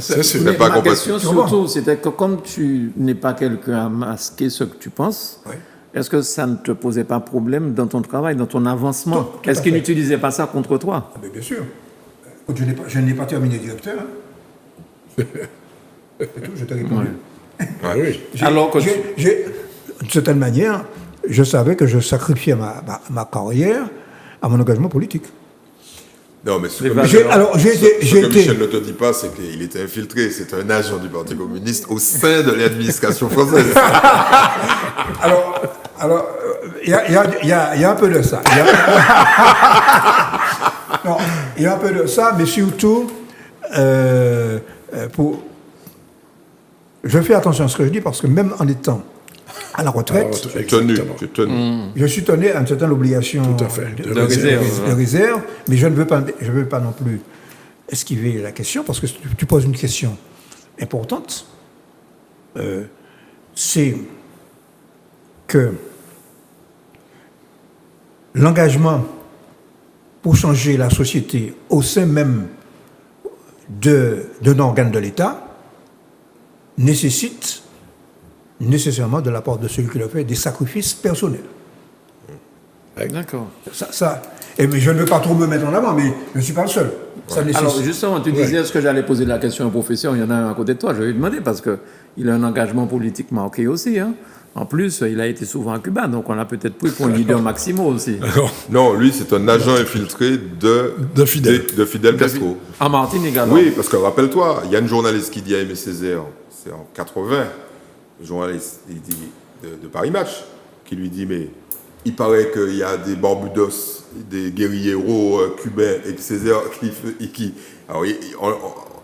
Ma question surtout, c'était que comme tu n'es pas quelqu'un à masquer ce que tu penses, Oui. est-ce que ça ne te posait pas problème dans ton travail, dans ton avancement? Tout à Est-ce qu'ils fait. n'utilisaient pas ça contre toi? Ah, mais bien sûr. Écoute, je n'ai pas terminé directeur. Hein. C'est tout, je t'ai répondu. Ouais. Oui. Alors que D'une certaine manière, je savais que je sacrifiais ma carrière à mon engagement politique. Non, mais ce Les que valeurs. ce que Michel ne te dit pas, c'est qu'il était infiltré. C'est un agent du Parti communiste au sein de l'administration française. Alors, il y a un peu de ça. Il y a un peu de ça, mais surtout, je fais attention à ce que je dis parce que même en étant à la retraite, Tu es tenu. Exactement. Tu es tenu. je suis tenu à une certaine obligation Tout à fait. de réserve. de réserve, mais je ne veux pas non plus esquiver la question parce que tu poses une question importante. C'est que l'engagement pour changer la société au sein même d'un organe de l'État nécessite nécessairement de la part de celui qui le fait des sacrifices personnels. D'accord. Mais je ne veux pas trop me mettre en avant, mais je ne suis pas le seul. Ça nécessite. Alors justement, tu disais, est-ce que j'allais poser la question au professeur? Il y en a un à côté de toi, je vais lui demander, parce qu'il a un engagement politique marqué aussi. Hein. En plus, il a été souvent à Cuba, donc on l'a peut-être pris pour un leader Maximo aussi. Non, lui, c'est un agent infiltré De Fidel. de Fidel Castro. En Martinique, alors. Oui, parce que rappelle-toi, il y a une journaliste qui dit à Aimé Césaire, c'est en 80, le journaliste il dit, de Paris Match, qui lui dit, mais il paraît qu'il y a des Barbudos, des guérilleros cubains, et que Césaire, alors,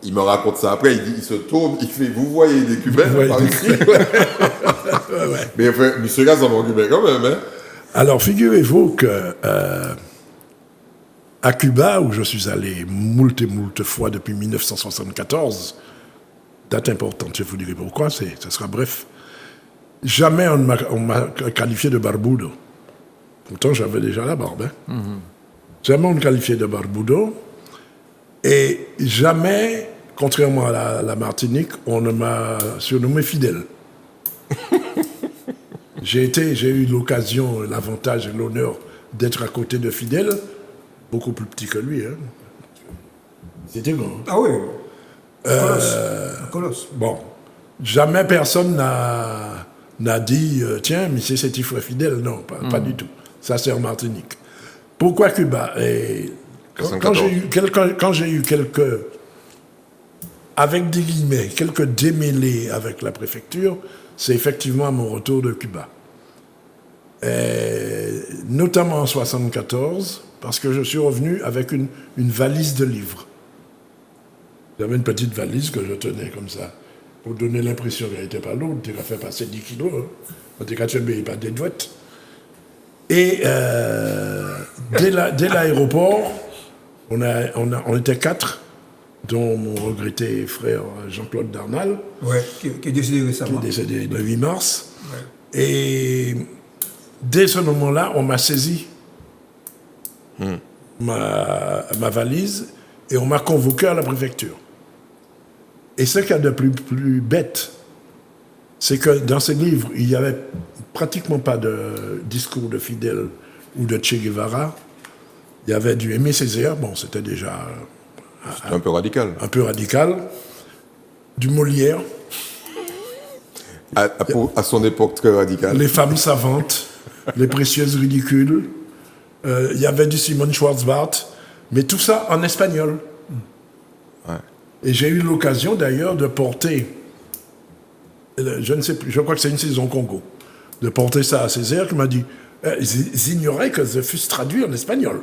il me raconte ça après, il se tourne, il fait, vous voyez des Cubains par ici? Mais enfin, monsieur Gaz, c'est un bon Cubain quand même, hein? Alors, figurez-vous que à Cuba, où je suis allé moult et moult fois depuis 1974, date importante, je vous dirai pourquoi, ça sera bref, jamais on m'a qualifié de barbudo. Pourtant, j'avais déjà la barbe. Hein. Jamais on me qualifiait de barbudo. Et jamais, contrairement à la Martinique, on ne m'a surnommé Fidèle. J'ai eu l'occasion, l'avantage et l'honneur d'être à côté de Fidèle, beaucoup plus petit que lui. Hein. C'était grand. Ah oui, un colosse. Bon, jamais personne n'a dit tiens, mais c'est cet frère Fidèle. Non, pas du tout. Ça, c'est en Martinique. Pourquoi Cuba? Et quand j'ai eu quelques, avec des guillemets, quelques démêlés avec la préfecture, c'est effectivement à mon retour de Cuba. Et notamment en 1974, parce que je suis revenu avec une valise de livres. J'avais une petite valise que je tenais comme ça, pour donner l'impression qu'elle n'était pas lourde, tu as fait passer 10 kilos, hein. Tu n'as pas des douettes. Et dès l'aéroport, on était 4, dont mon regretté frère Jean-Claude Darnal, Ouais, qui est décédé récemment. qui est décédé le 8 mars. Ouais. Et dès ce moment-là, on m'a saisi ma valise et on m'a convoqué à la préfecture. Et ce qu'il y a de plus bête, c'est que dans ces livres, il n'y avait pratiquement pas de discours de Fidel ou de Che Guevara. Il y avait du Aimé Césaire, bon, c'était déjà Un peu radical. un peu radical, du Molière, À son époque, très radical. les femmes savantes, les précieuses ridicules. Il y avait du Simone Schwarzbart, mais tout ça en espagnol. Ouais. Et j'ai eu l'occasion d'ailleurs de porter, je ne sais plus, je crois que c'est une saison Congo, de porter ça à Césaire qui m'a dit ils ignoraient que je fusse traduit en espagnol.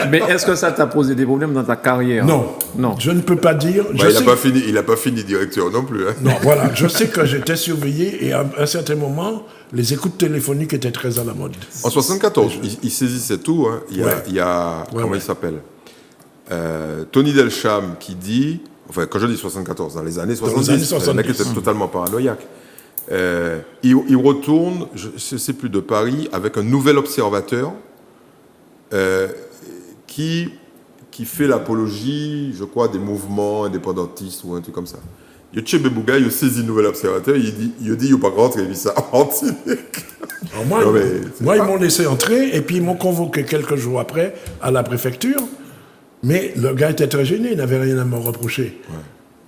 Mais est-ce que ça t'a posé des problèmes dans ta carrière? Non, Non. je ne peux pas dire. Bah, il n'a pas fini directeur non plus. Hein. Non, voilà, je sais que j'étais surveillé et à un certain moment, les écoutes téléphoniques étaient très à la mode. En 74, il saisissait tout. Hein. Il y a comment il s'appelle Tony Delcham qui dit, enfin quand je dis 74, dans les années 70, le mec était totalement paranoïaque. Il retourne, je ne sais plus, de Paris avec un nouvel observateur qui fait l'apologie, je crois, des mouvements indépendantistes ou un truc comme ça. Il y a Bouga, il saisit le nouvel observateur, il dit il n'est pas rentré, il dit ça en Martinique. Moi, ils m'ont laissé entrer et puis ils m'ont convoqué quelques jours après à la préfecture. Mais le gars était très gêné, il n'avait rien à me reprocher. Ouais.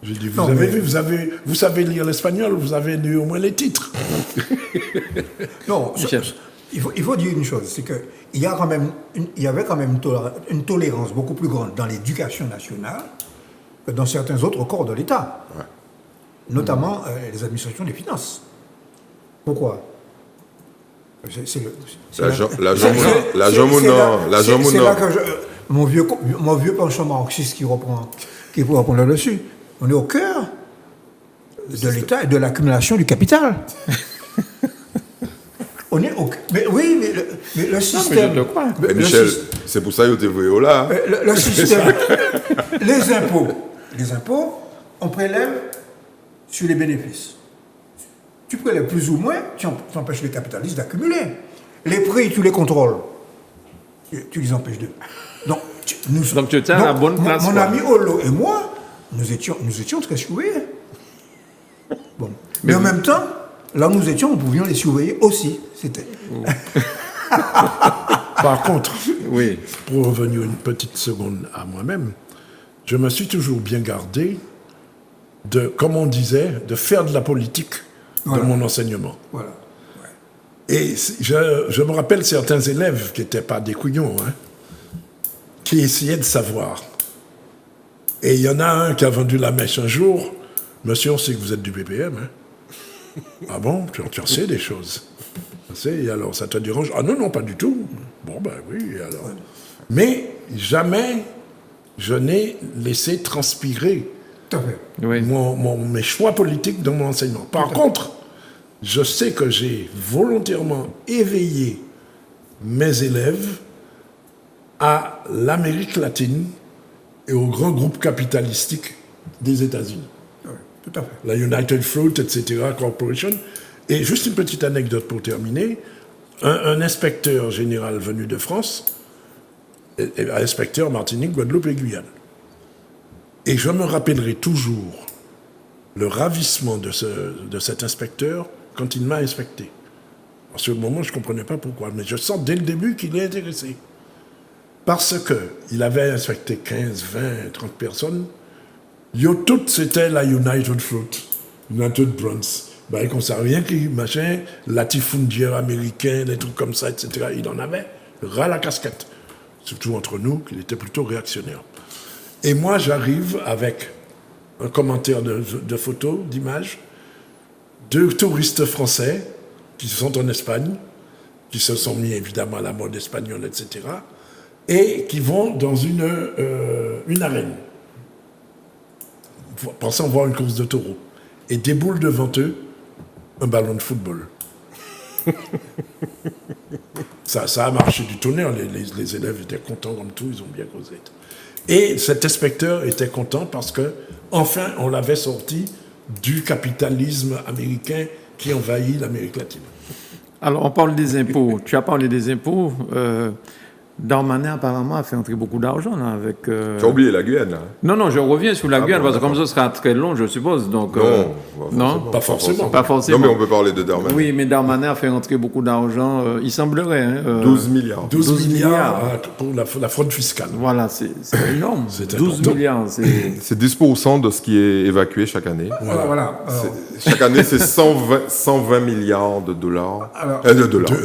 J'ai dit, vous savez lire l'espagnol, vous avez lu au moins les titres. Non, il faut dire une chose, c'est qu'il y avait quand même une tolérance beaucoup plus grande dans l'éducation nationale que dans certains autres corps de l'État, notamment les administrations des finances. Pourquoi? L'argent mounant. Mon vieux penchant marxiste qui reprend là-dessus. On est au cœur de l'État et de l'accumulation du capital. On est au... Mais oui, mais le système... je te crois. Et Michel, c'est pour ça que tu es venu là. Le système... Les impôts, on prélève sur les bénéfices. Tu prélèves plus ou moins, tu empêches les capitalistes d'accumuler. Les prix, tu les contrôles. Tu les empêches de... Donc tu tiens à la bonne place. Mon ami Olo et moi, nous étions très surveillés. Bon. Mais en même temps, là où nous étions, nous pouvions les surveiller aussi. C'était... Par contre, Oui. pour revenir une petite seconde à moi-même, je me suis toujours bien gardé de, comme on disait, de faire de la politique Voilà. dans mon enseignement. Voilà. Et je me rappelle certains élèves qui n'étaient pas des couillons, hein, qui essayaient de savoir. Et il y en a un qui a vendu la mèche un jour. Monsieur, on sait que vous êtes du BPM. Hein. Ah bon, tu en sais des choses. Tu sais, et alors, ça te dérange? Ah non, non, pas du tout. Bon, ben oui, alors. Mais jamais je n'ai laissé transpirer Tout à fait. Oui. mes choix politiques dans mon enseignement. Par contre, je sais que j'ai volontairement éveillé mes élèves à l'Amérique latine et aux grands groupes capitalistiques des États-Unis. Oui, tout à fait. La United Fruit, etc., Corporation. Et juste une petite anecdote pour terminer. Un inspecteur général venu de France, inspecteur Martinique, Guadeloupe et Guyane. Et je me rappellerai toujours le ravissement de cet inspecteur quand il m'a inspecté. En ce moment, je ne comprenais pas pourquoi, mais je sens dès le début qu'il est intéressé. Parce qu'il avait inspecté 15, 20, 30 personnes. Toutes, c'était la United Fruit, United Bronze. Ben, qu'on ne sait rien qui, machin, latifundiaire américain, des trucs comme ça, etc. Il en avait ras la casquette. Surtout entre nous, qu'il était plutôt réactionnaire. Et moi, j'arrive avec un commentaire de photos, d'images, 2 touristes français qui sont en Espagne, qui se sont mis évidemment à la mode espagnole, etc., et qui vont dans une arène, pensant voir une course de taureaux. Et déboule devant eux un ballon de football. Ça a marché du tonnerre, les élèves étaient contents comme tout, ils ont bien causé. Et cet inspecteur était content parce que, enfin, on l'avait sorti du capitalisme américain qui envahit l'Amérique latine. Alors, on parle des impôts. Tu as parlé des impôts. Darmanin, apparemment, a fait entrer beaucoup d'argent là, avec... Tu as oublié la Guyane, là. Non, je reviens sur la Guyane, bon, parce que comme ça sera très long, je suppose. Donc, Non, Pas forcément. Pas forcément. Non, mais on peut parler de Darmanin. Oui, mais Darmanin a fait entrer beaucoup d'argent. Il semblerait. 12 milliards. 12 milliards milliards. pour la fraude fiscale. Voilà, c'est énorme. C'est 12 important. milliards. C'est 10% de ce qui est évacué chaque année. Voilà. Alors, Chaque année, c'est 120 milliards de dollars. Alors,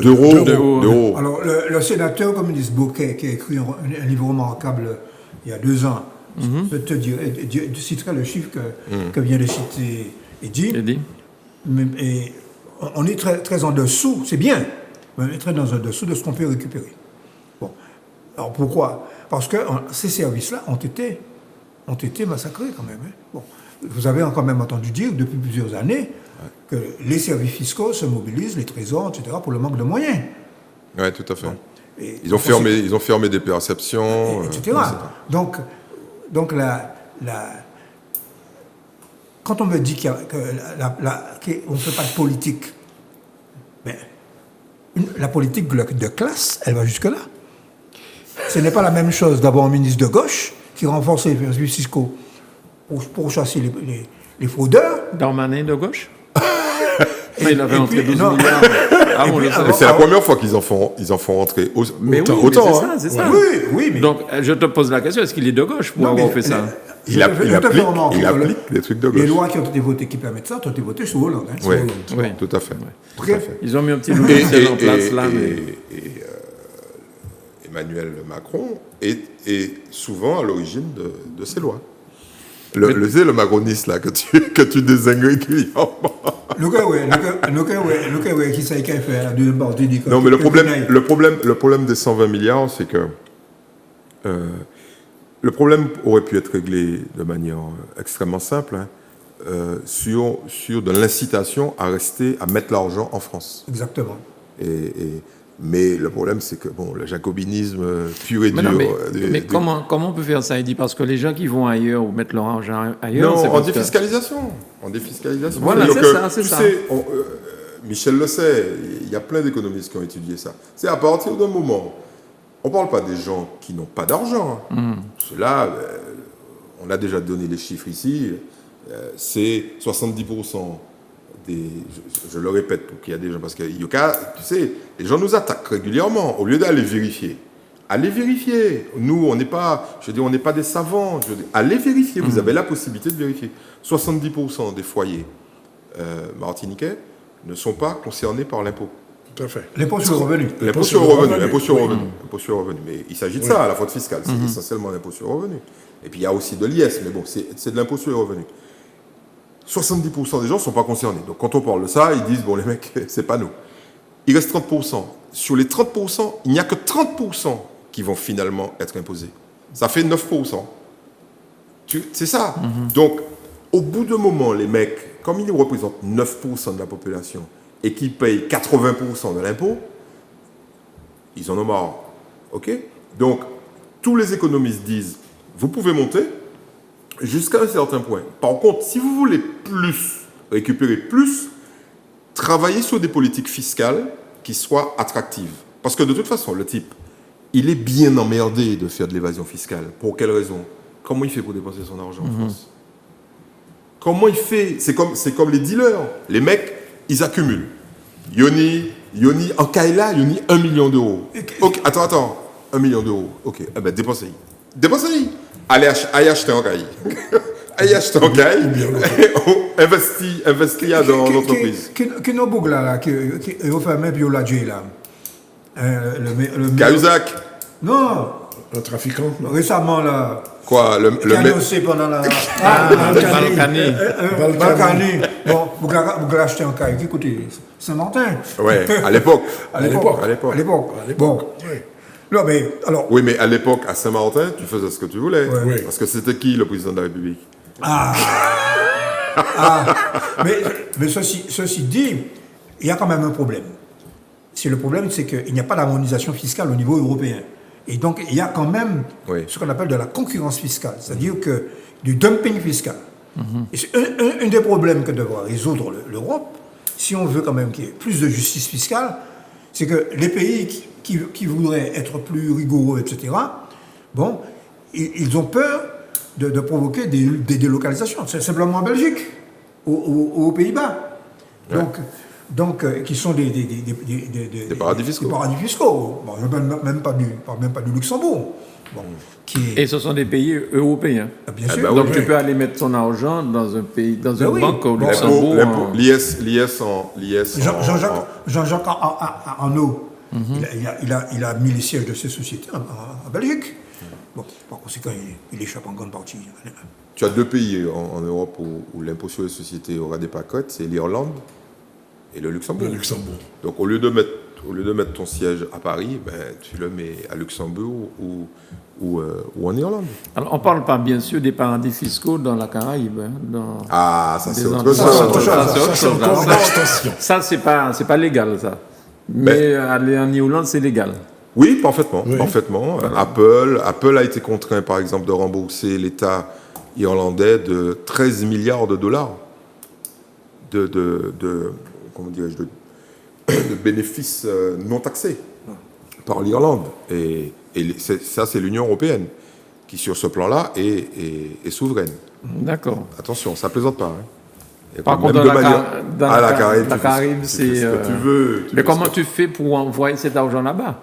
d'euros. alors, le sénateur communiste Bouquet, qui a écrit un livre remarquable il y a 2 ans, je te citerai le chiffre que vient de citer Eddy. Eddy. Et on est très, très en dessous, c'est bien, mais on est très en dessous de ce qu'on peut récupérer. Bon. Alors pourquoi? Parce que ces services-là ont été massacrés quand même. Hein. Bon. Vous avez quand même entendu dire depuis plusieurs années que les services fiscaux se mobilisent, les trésors, etc., pour le manque de moyens. Oui, tout à fait. Bon. Et Ils ont fermé des perceptions, etc. Donc quand on me dit qu'on ne fait pas de politique, mais la politique de classe, elle va jusque-là. Ce n'est pas la même chose d'avoir un ministre de gauche qui renforce les services fiscaux pour chasser les fraudeurs. Darmanin de gauche. Il avait entré 12 non. milliards. Ah, bon, c'est la première fois qu'ils en font rentrer mais autant. oui, autant, mais c'est ça. Oui, mais... Donc, je te pose la question, est-ce qu'il est de gauche pour avoir fait ça? Il applique des trucs de gauche. Les lois qui ont été votées qui permettent ça ont été votées sous Hollande. Hein, Oui, Oui. tout à fait. Très- Tout à fait. Ils ont mis un petit logiciel en place là. Emmanuel Macron est souvent à l'origine de ces lois. Le macroniste là que tu désignes régulièrement. Le qui sait qu'il fait la deuxième partie du Non, mais le problème des 120 milliards, c'est que le problème aurait pu être réglé de manière extrêmement simple. Hein. sur de l'incitation à rester, à mettre l'argent en France. Exactement. Mais le problème, c'est que le jacobinisme pur et Mais dur... non, mais comment on peut faire ça, Eddy? Parce que les gens qui vont ailleurs ou mettent leur argent ailleurs... Non, c'est en parce que- défiscalisation. En défiscalisation. Voilà, C'est-à-dire c'est que, ça, c'est tu ça. sais, Michel le sait, il y a plein d'économistes qui ont étudié ça. C'est à partir d'un moment, on ne parle pas des gens qui n'ont pas d'argent. Ceux-là, on a déjà donné les chiffres ici, c'est 70% je le répète pour qu'il y a des gens, parce que tu sais, les gens nous attaquent régulièrement, au lieu d'aller vérifier. Allez vérifier. Nous, on n'est pas, on n'est pas des savants. Allez vérifier, vous avez la possibilité de vérifier. 70% des foyers martiniquais ne sont pas concernés par l'impôt. Tout à fait. L'impôt sur le revenu. L'impôt sur le revenu, l'impôt sur le Oui. revenu. L'impôt sur le revenu. Mais il s'agit de ça, la fraude fiscale. C'est essentiellement l'impôt sur le revenu. Et puis il y a aussi de l'IS, mais bon, c'est de l'impôt sur le revenu. 70% des gens ne sont pas concernés. Donc quand on parle de ça, ils disent, les mecs, c'est pas nous. Il reste 30%. Sur les 30%, il n'y a que 30% qui vont finalement être imposés. Ça fait 9%. C'est ça. Donc, au bout d'un moment, les mecs, comme ils représentent 9% de la population et qu'ils payent 80% de l'impôt, ils en ont marre. OK? Donc, tous les économistes disent, vous pouvez monter jusqu'à un certain point. Par contre, si vous voulez récupérer plus, travaillez sur des politiques fiscales qui soient attractives. Parce que de toute façon, le type, il est bien emmerdé de faire de l'évasion fiscale. Pour quelle raison? Comment il fait pour dépenser son argent en France? Comment il fait? C'est comme les dealers. Les mecs, ils accumulent. Yoni, en Kaila, Yoni, 1 million d'euros. Ok, attends, 1 million d'euros. Ok, dépensez-y. Dépensez-y. Allez acheter en Kaila. Allez acheter en Kaila. Investis dans l'entreprise. Qui nous bouge là, qui est fermé puis la J là. Cahuzac. Non, Un trafiquant. récemment là. Quoi, Qui a annoncé pendant la. Balkany. Balkany. Bon, vous l'avez acheté en Kaila. Écoutez, Saint-Martin. Ouais, à l'époque. À l'époque. Bon. Oui. Non, mais alors. Oui, mais à l'époque, à Saint-Martin, tu faisais ce que tu voulais. Oui. Parce que c'était qui le président de la République? Mais ceci dit, il y a quand même un problème. Le problème, c'est qu'il n'y a pas d'harmonisation fiscale au niveau européen. Et donc, il y a quand même ce qu'on appelle de la concurrence fiscale, c'est-à-dire que du dumping fiscal. Et c'est un des problèmes que devra résoudre l'Europe, si on veut quand même qu'il y ait plus de justice fiscale, c'est que les pays qui voudraient être plus rigoureux, etc., ils ont peur de provoquer des délocalisations. C'est simplement en Belgique, aux Pays-Bas. Donc, qui sont des paradis fiscaux. Des paradis fiscaux. Bon, je ne parle même pas du Luxembourg. Et ce sont des pays européens. Bien sûr. Donc tu peux aller mettre ton argent dans un pays, dans une banque au Luxembourg. L'IS Jean-Jacques Arnaud, il a mis les sièges de ces sociétés en Belgique. Bon, par conséquent, il échappe en grande partie. Tu as deux pays en Europe où l'impôt sur les sociétés aura des pacotes, c'est l'Irlande et le Luxembourg. Donc au lieu de mettre ton siège à Paris, tu le mets à Luxembourg ou en Irlande. Alors on ne parle pas bien sûr des paradis fiscaux dans la Caraïbe. Ça c'est autre chose. Ça c'est pas légal ça. Mais aller en Irlande c'est légal. Oui, parfaitement. Apple a été contraint par exemple de rembourser l'État irlandais de 13 milliards de dollars de bénéfices non taxés par l'Irlande. Et ça, c'est l'Union européenne qui, sur ce plan-là, est souveraine. D'accord. Attention, ça ne plaisante pas. Par contre, dans la Caraïbe, c'est... ce que tu veux. Mais comment tu fais pour envoyer cet argent là-bas?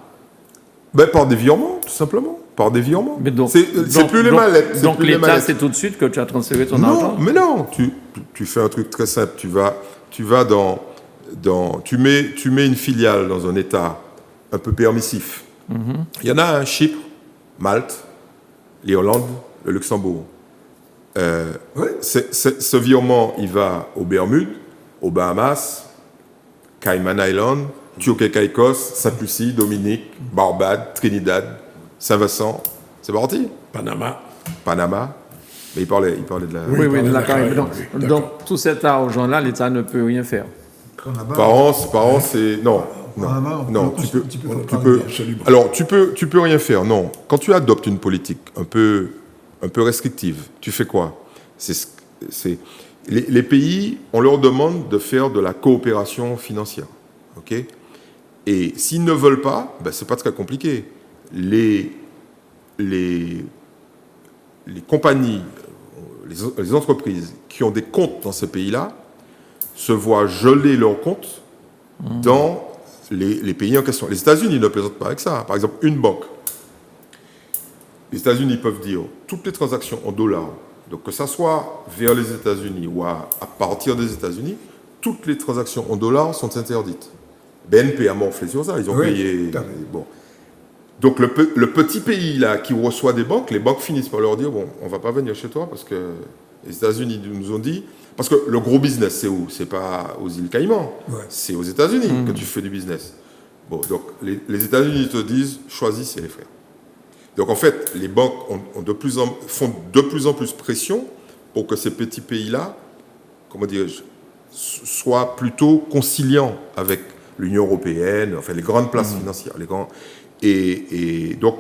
Par des virements, tout simplement. Par des virements. C'est plus les mallettes. Donc l'État, c'est tout de suite que tu as transféré ton argent? Mais non, tu fais un truc très simple. Tu vas tu mets une filiale dans un État un peu permissif. Il y en a un, Chypre, Malte, l'Irlande, le Luxembourg. Ce virement, il va aux Bermudes, aux Bahamas, Cayman Islands, Turquie, Caïcos, Sainte-Lucie, Dominique, Barbade, Trinidad, Saint-Vincent. C'est parti. Panama. Mais il parlait de la... Oui, de la Caraïbe. oui, Donc, tout cet argent-là, l'État ne peut rien faire. Panama, Par an, c'est... Non, Panama, on non, peut tu peux... comparer. Tu peux Absolument. alors, tu peux rien faire, non. Quand tu adoptes une politique un peu restrictive, tu fais quoi? Les pays, on leur demande de faire de la coopération financière, ok? Et s'ils ne veulent pas, ben, c'est pas très compliqué. Les compagnies, les entreprises qui ont des comptes dans ces pays-là se voient geler leurs comptes dans les pays en question. Les États-Unis ne plaisantent pas avec ça. Par exemple, une banque. Les États-Unis peuvent dire toutes les transactions en dollars, donc que ça soit vers les États-Unis ou à partir des États-Unis, toutes les transactions en dollars sont interdites. BNP a morflé sur ça, ils ont payé. Bon. Donc le petit pays là qui reçoit des banques, les banques finissent par leur dire bon, on va pas venir chez toi parce que les États-Unis nous ont dit, parce que le gros business c'est où? C'est pas aux îles Caïmans, c'est aux États-Unis que tu fais du business. Bon, donc les États-Unis te disent choisissez les frères. Donc en fait, les banques font de plus en plus pression pour que ces petits pays-là, comment dirais-je, soient plutôt conciliants avec l'Union européenne, enfin les grandes places financières, les grands. Et donc,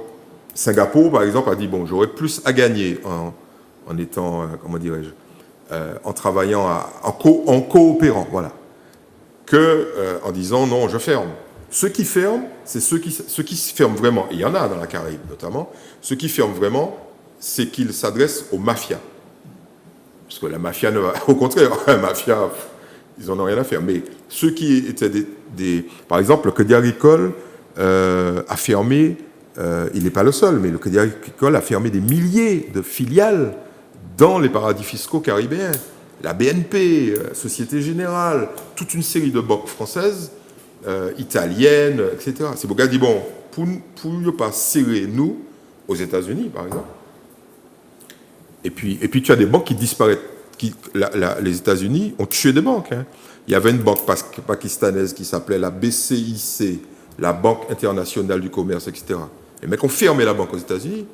Singapour, par exemple, a dit, bon, j'aurais plus à gagner en étant, comment dirais-je, en travaillant, en coopérant, voilà, en disant, non, je ferme. Ceux qui ferment, c'est ceux qui se ferment vraiment, et il y en a dans la Caraïbe notamment, ceux qui ferment vraiment, c'est qu'ils s'adressent aux mafias. Parce que la mafia, au contraire, la mafia, ils n'en ont rien à faire. Mais ceux qui étaient par exemple, le Crédit Agricole a fermé, il n'est pas le seul, mais le Crédit Agricole a fermé des milliers de filiales dans les paradis fiscaux caribéens. La BNP, Société Générale, toute une série de banques françaises, italiennes, etc. C'est pour gars dit bon, pour ne pas serrer nous, aux États-Unis par exemple, et puis tu as des banques qui disparaissent. Les États-Unis ont tué des banques. Hein. Il y avait une banque pakistanaise qui s'appelait la BCIC, la Banque internationale du commerce, etc. Les mecs ont fermé la banque aux États-Unis,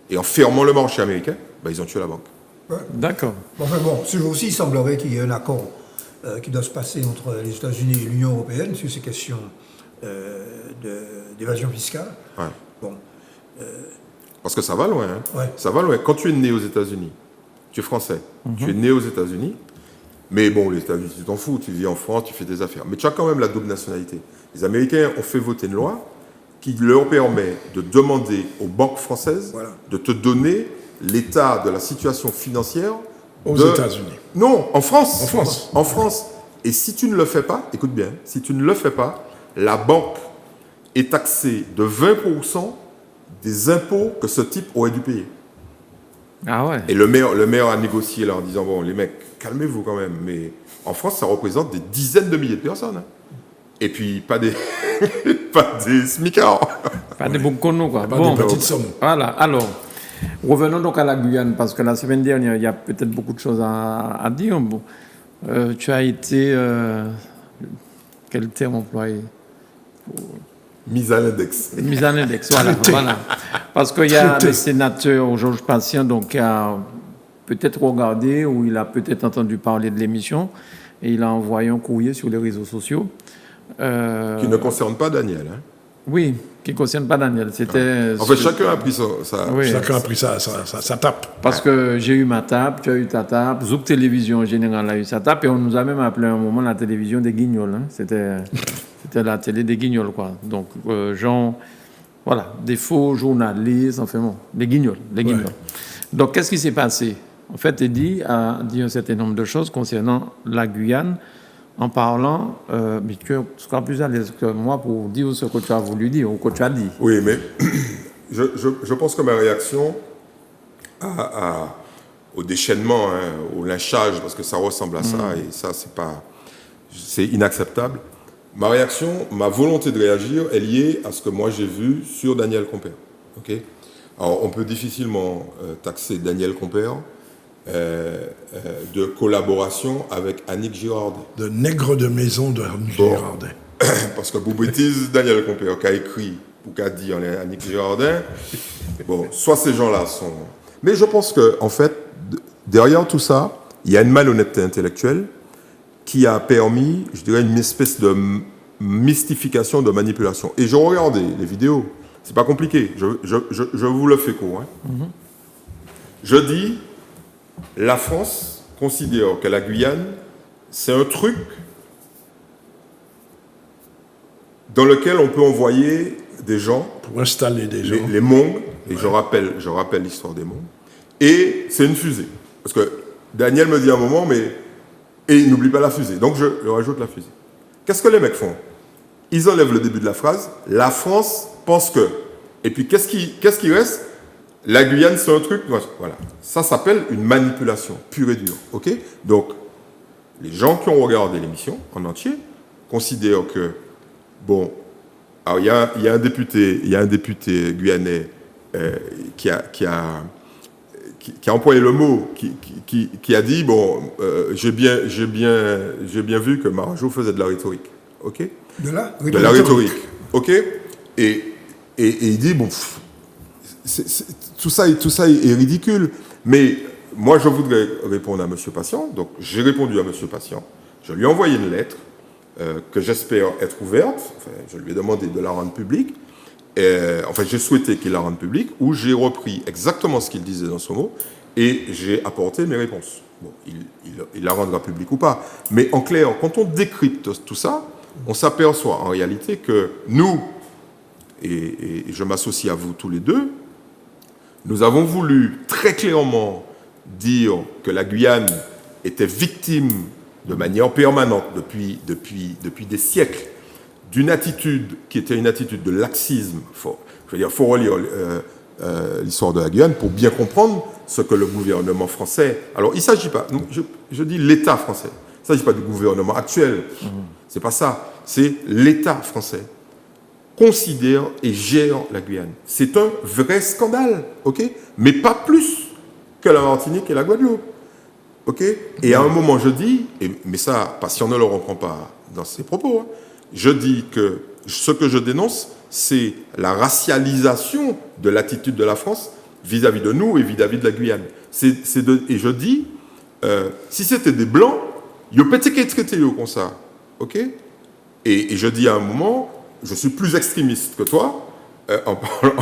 et en fermant le marché américain, ils ont tué la banque. Ouais. D'accord. Enfin bon, ce jour-ci, il semblerait qu'il y ait un accord qui doit se passer entre les États-Unis et l'Union européenne sur ces questions d'évasion fiscale. Ouais. Bon. Parce que ça va loin. Hein. Ouais. Ça va loin. Quand tu es né aux États-Unis, tu es français, tu es né aux États-Unis, mais bon, les États-Unis, tu t'en fous, tu vis en France, tu fais des affaires. Mais tu as quand même la double nationalité. Les Américains ont fait voter une loi qui leur permet de demander aux banques françaises de te donner l'état de la situation financière aux États-Unis. Non, en France. En France. En France. Et si tu ne le fais pas, écoute bien, si tu ne le fais pas, la banque est taxée de 20% des impôts que ce type aurait dû payer. Ah ouais. Et le maire a négocié là en disant bon, les mecs, calmez-vous quand même. Mais en France, ça représente des dizaines de milliers de personnes. Hein. Et puis pas des smicards. Pas des bons connos, quoi. Pas des petites sommes. Voilà. Alors, revenons donc à la Guyane, parce que la semaine dernière, il y a peut-être beaucoup de choses à dire. Bon, tu as été... quel terme employé? Mise à l'index. Mise en index, voilà. Parce qu'il y a le sénateur Georges Patient, donc, qui a peut-être regardé ou il a peut-être entendu parler de l'émission et il a envoyé un courrier sur les réseaux sociaux. Qui ne concerne pas Daniel. Hein. Oui, qui ne concerne pas Daniel. C'était. En fait, chacun a pris ça. Oui. Chacun a pris sa tape. Parce que j'ai eu ma tape, tu as eu ta tape, Zouk Télévision en général a eu sa tape et on nous a même appelé à un moment la télévision des Guignols. Hein. C'était la télé des Guignols, quoi. Donc, genre, voilà, des faux journalistes, enfin bon, des Guignols. Ouais. Donc, qu'est-ce qui s'est passé? En fait, Eddy a dit un certain nombre de choses concernant la Guyane en parlant, mais tu seras plus à l'aise que moi pour dire ce que tu as voulu dire ou que tu as dit. Oui, mais je pense que ma réaction au déchaînement, hein, au lynchage, parce que ça ressemble à ça, et ça, c'est inacceptable. Ma réaction, ma volonté de réagir est liée à ce que moi j'ai vu sur Daniel Compère. Okay. Alors, on peut difficilement taxer Daniel Compère de collaboration avec Annick Girardin. De nègre de maison de Annick Girardin. Parce que vous bêtise Daniel Compère qui a écrit ou qui a dit Annick Girardin. Bon, soit ces gens-là sont... Mais je pense que, en fait, derrière tout ça, il y a une malhonnêteté intellectuelle qui a permis, je dirais, une espèce de mystification, de manipulation. Et je regardais les vidéos, c'est pas compliqué, je vous le fais court. Hein. Je dis, la France considère que la Guyane, c'est un truc dans lequel on peut envoyer des gens, Pour installer des gens. les Mongs, et je rappelle l'histoire des Mongs, et c'est une fusée. Parce que Daniel me dit à un moment, et il n'oublie pas la fusée. Donc je leur ajoute la fusée. Qu'est-ce que les mecs font? Ils enlèvent le début de la phrase, la France pense que. Et puis qu'est-ce qui reste? La Guyane, c'est un truc. Voilà. Ça s'appelle une manipulation pure et dure. OK? Donc, les gens qui ont regardé l'émission en entier considèrent que, bon, alors il y a un député guyanais qui a employé le mot, qui a dit, bon, j'ai bien vu que Marajou faisait de la rhétorique. OK? De De la rhétorique. OK? Et il dit, bon, tout ça est ridicule. Mais moi, je voudrais répondre à M. Patient. Donc, j'ai répondu à M. Patient. Je lui ai envoyé une lettre que j'espère être ouverte. Enfin, je lui ai demandé de la rendre publique. J'ai souhaité qu'il la rende publique, où j'ai repris exactement ce qu'il disait dans son mot et j'ai apporté mes réponses. Bon, il la rendra publique ou pas. Mais en clair, quand on décrypte tout ça, on s'aperçoit en réalité que nous, et je m'associe à vous tous les deux, nous avons voulu très clairement dire que la Guyane était victime de manière permanente depuis des siècles d'une attitude qui était une attitude de laxisme. Faut relire l'histoire de la Guyane pour bien comprendre ce que le gouvernement français... Alors, il ne s'agit pas... Je dis l'État français. Il ne s'agit pas du gouvernement actuel. C'est pas ça. C'est l'État français considère et gère la Guyane. C'est un vrai scandale, ok? Mais pas plus que la Martinique et la Guadeloupe, ok? Et à un moment, je dis, mais ça, Patient ne le reprend pas dans ses propos, hein, je dis que ce que je dénonce, c'est la racialisation de l'attitude de la France vis-à-vis de nous et vis-à-vis de la Guyane. Et je dis, si c'était des Blancs, ils n'ont pas été traités comme ça, ok? Et je dis à un moment, je suis plus extrémiste que toi.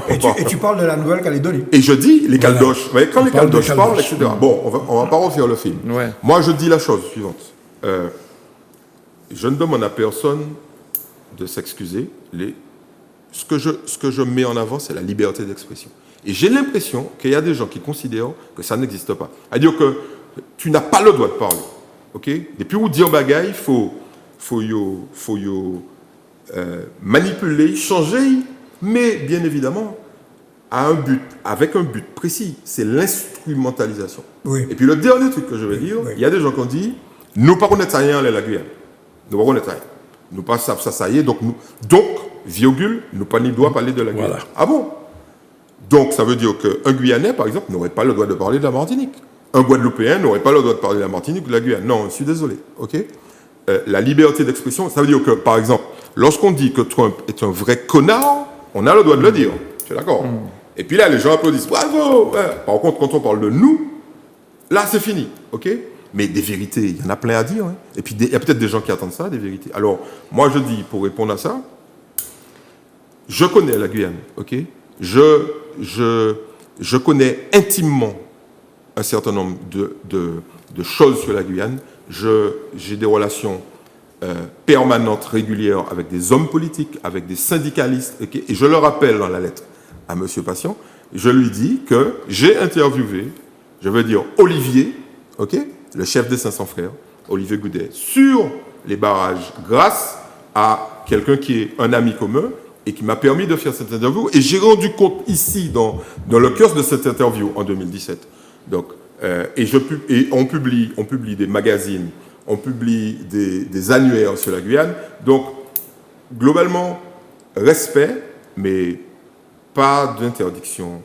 Et tu parles de la Nouvelle-Calédonie. Et je dis, les Caldoches, voilà. Quand les Caldoches parlent, etc. Bon, on va pas refaire le film. Ouais. Moi, je dis la chose suivante. Je ne demande à personne de s'excuser. Ce que je mets en avant, c'est la liberté d'expression. Et j'ai l'impression qu'il y a des gens qui considèrent que ça n'existe pas. C'est-à-dire que tu n'as pas le droit de parler. Ok? Depuis où dire bagaille, faut manipuler, changer, mais bien évidemment avec un but précis, c'est l'instrumentalisation. Oui. Et puis le dernier truc que je vais dire, il y a des gens qui ont dit, nous pas connaître rien la Guyane, nous pas connaître rien, nous pas ça y est, donc virgule, nous pas ni droit parler de la Guyane. Voilà. Ah bon? Donc ça veut dire qu'un Guyanais, par exemple, n'aurait pas le droit de parler de la Martinique. Un Guadeloupéen n'aurait pas le droit de parler de la Martinique ou de la Guyane. Non, je suis désolé, ok? La liberté d'expression, ça veut dire que, par exemple, lorsqu'on dit que Trump est un vrai connard, on a le droit de le dire. Tu es d'accord? Et puis là, les gens applaudissent. Bravo! Ouais. Par contre, quand on parle de nous, là, c'est fini. OK? Mais des vérités, il y en a plein à dire. Hein. Et puis, il y a peut-être des gens qui attendent ça, des vérités. Alors, moi, je dis, pour répondre à ça, je connais la Guyane. OK? Je connais intimement un certain nombre de choses sur la Guyane. J'ai des relations permanentes, régulières avec des hommes politiques, avec des syndicalistes. Okay? Et je le rappelle dans la lettre à M. Patient, je lui dis que j'ai interviewé, je veux dire Olivier, okay? Le chef des 500 frères, Olivier Goudet, sur les barrages grâce à quelqu'un qui est un ami commun et qui m'a permis de faire cette interview. Et j'ai rendu compte ici, dans le kiosque de cette interview en 2017. Donc, et on publie des magazines, on publie des annuaires sur la Guyane. Donc, globalement, respect, mais pas d'interdiction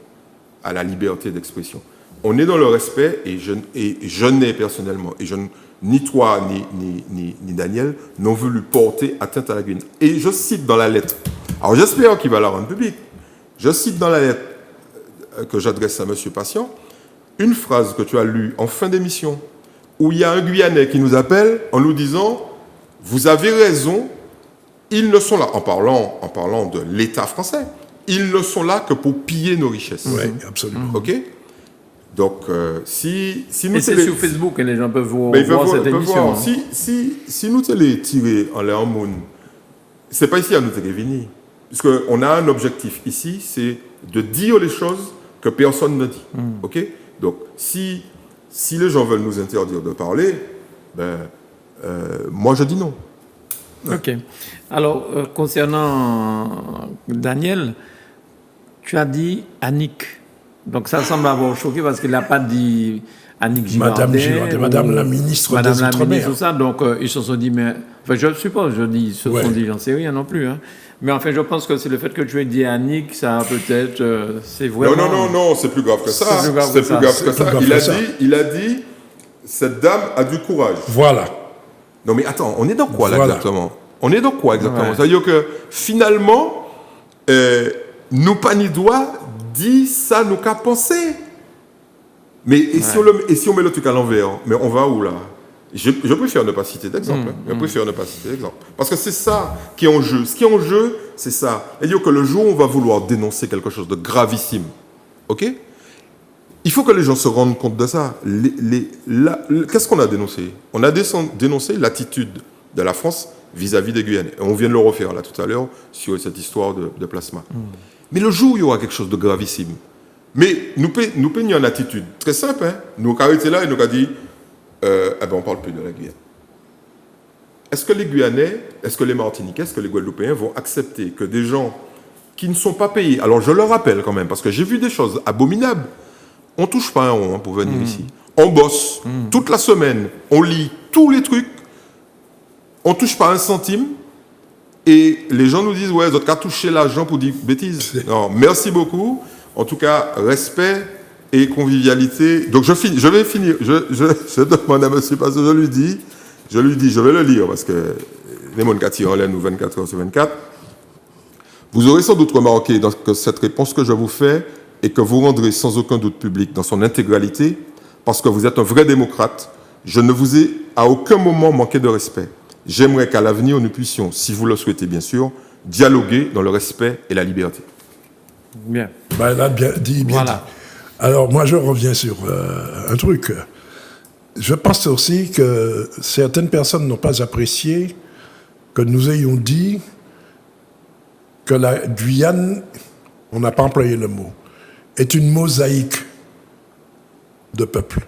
à la liberté d'expression. On est dans le respect et je n'ai personnellement, ni toi ni Daniel, n'ont voulu porter atteinte à la Guyane. Et je cite dans la lettre, alors j'espère qu'il va la rendre publique, je cite dans la lettre que j'adresse à M. Patient, une phrase que tu as lue en fin d'émission, où il y a un Guyanais qui nous appelle en nous disant « Vous avez raison, ils ne sont là », en parlant de l'État français, ils ne sont là que pour piller nos richesses. Oui, absolument. OK? Donc, si nous... Et c'est sur Facebook que les gens peuvent voir, Mais ils peuvent cette émission. voir. Si nous te les tirer en l'air en monde, c'est pas ici à nous te venir. Parce qu'on a un objectif ici, c'est de dire les choses que personne ne dit. OK? Donc, si les gens veulent nous interdire de parler, moi je dis non. Ok. Alors, concernant Daniel, tu as dit Annick. Donc, ça semble avoir choqué parce qu'il n'a pas dit Annick Girardin. Madame Girardin, Madame la ministre Madame des la Outre-mer. ministre, tout ça. Donc, ils se sont dit, mais... Enfin, je suppose, ils se sont dit, j'en sais rien non plus. Hein. Mais enfin, je pense que c'est le fait que tu aies dit Annick, ça peut-être... c'est vraiment... Non, c'est plus grave que ça. C'est plus grave que ça. Il a dit, cette dame a du courage. Voilà. Non mais attends, on est dans quoi là Voilà. exactement? On est dans quoi exactement? Ouais. C'est-à-dire que finalement, nous pas ni doigt dit ça nous qu'a pensé. Mais et si on met le truc à l'envers, mais on va où là? Je préfère ne pas citer d'exemple. Je préfère ne pas citer d'exemple. Parce que c'est ça qui est en jeu. Ce qui est en jeu, c'est ça. C'est-à-dire que le jour où on va vouloir dénoncer quelque chose de gravissime, ok? Il faut que les gens se rendent compte de ça. Qu'est-ce qu'on a dénoncé? On a dénoncé l'attitude de la France vis-à-vis des Guyanais. Et on vient de le refaire là tout à l'heure sur cette histoire de plasma. Mais le jour où il y aura quelque chose de gravissime, mais nous peignons une attitude très simple. Hein? Nous avons été là et nous avons dit, on ne parle plus de la Guyane. Est-ce que les Guyanais, est-ce que les Martiniquais, est-ce que les Guadeloupéens vont accepter que des gens qui ne sont pas payés, alors je le rappelle quand même, parce que j'ai vu des choses abominables, on ne touche pas un rond pour venir ici. On bosse toute la semaine, on lit tous les trucs, on ne touche pas un centime, et les gens nous disent, ouais, vous avez qu'à toucher l'argent pour dire bêtises. Non, merci beaucoup. En tout cas, respect et convivialité. Donc je vais finir. Je demande à monsieur, parce que je lui dis, je vais le lire, parce que les gens qui tirent en l'air, nous 24 heures sur 24. Vous aurez sans doute remarqué que cette réponse que je vous fais et que vous rendrez sans aucun doute public dans son intégralité, parce que vous êtes un vrai démocrate, je ne vous ai à aucun moment manqué de respect. J'aimerais qu'à l'avenir, nous puissions, si vous le souhaitez bien sûr, dialoguer dans le respect et la liberté. Bien. Elle a bien dit. Voilà. Alors, moi, je reviens sur un truc. Je pense aussi que certaines personnes n'ont pas apprécié que nous ayons dit que la Guyane, on n'a pas employé le mot, est une mosaïque de peuples.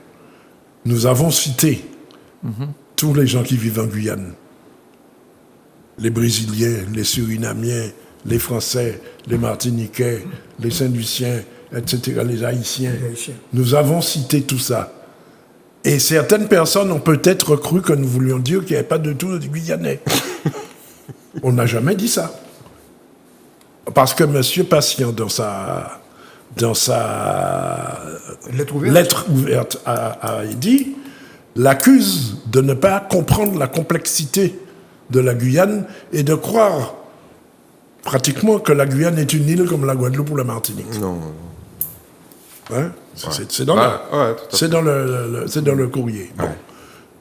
Nous avons cité tous les gens qui vivent en Guyane. Les Brésiliens, les Surinamiens, les Français, les Martiniquais, les Saint-Luciens, etc., les Haïtiens. Nous avons cité tout ça. Et certaines personnes ont peut-être cru que nous voulions dire qu'il n'y avait pas de tout de Guyanais. On n'a jamais dit ça. Parce que M. Patient, dans sa lettre ouverte, a dit, l'accuse de ne pas comprendre la complexité de la Guyane et de croire pratiquement que la Guyane est une île comme la Guadeloupe ou la Martinique. Non. Hein? C'est dans, c'est dans le courrier. Bon. Ouais.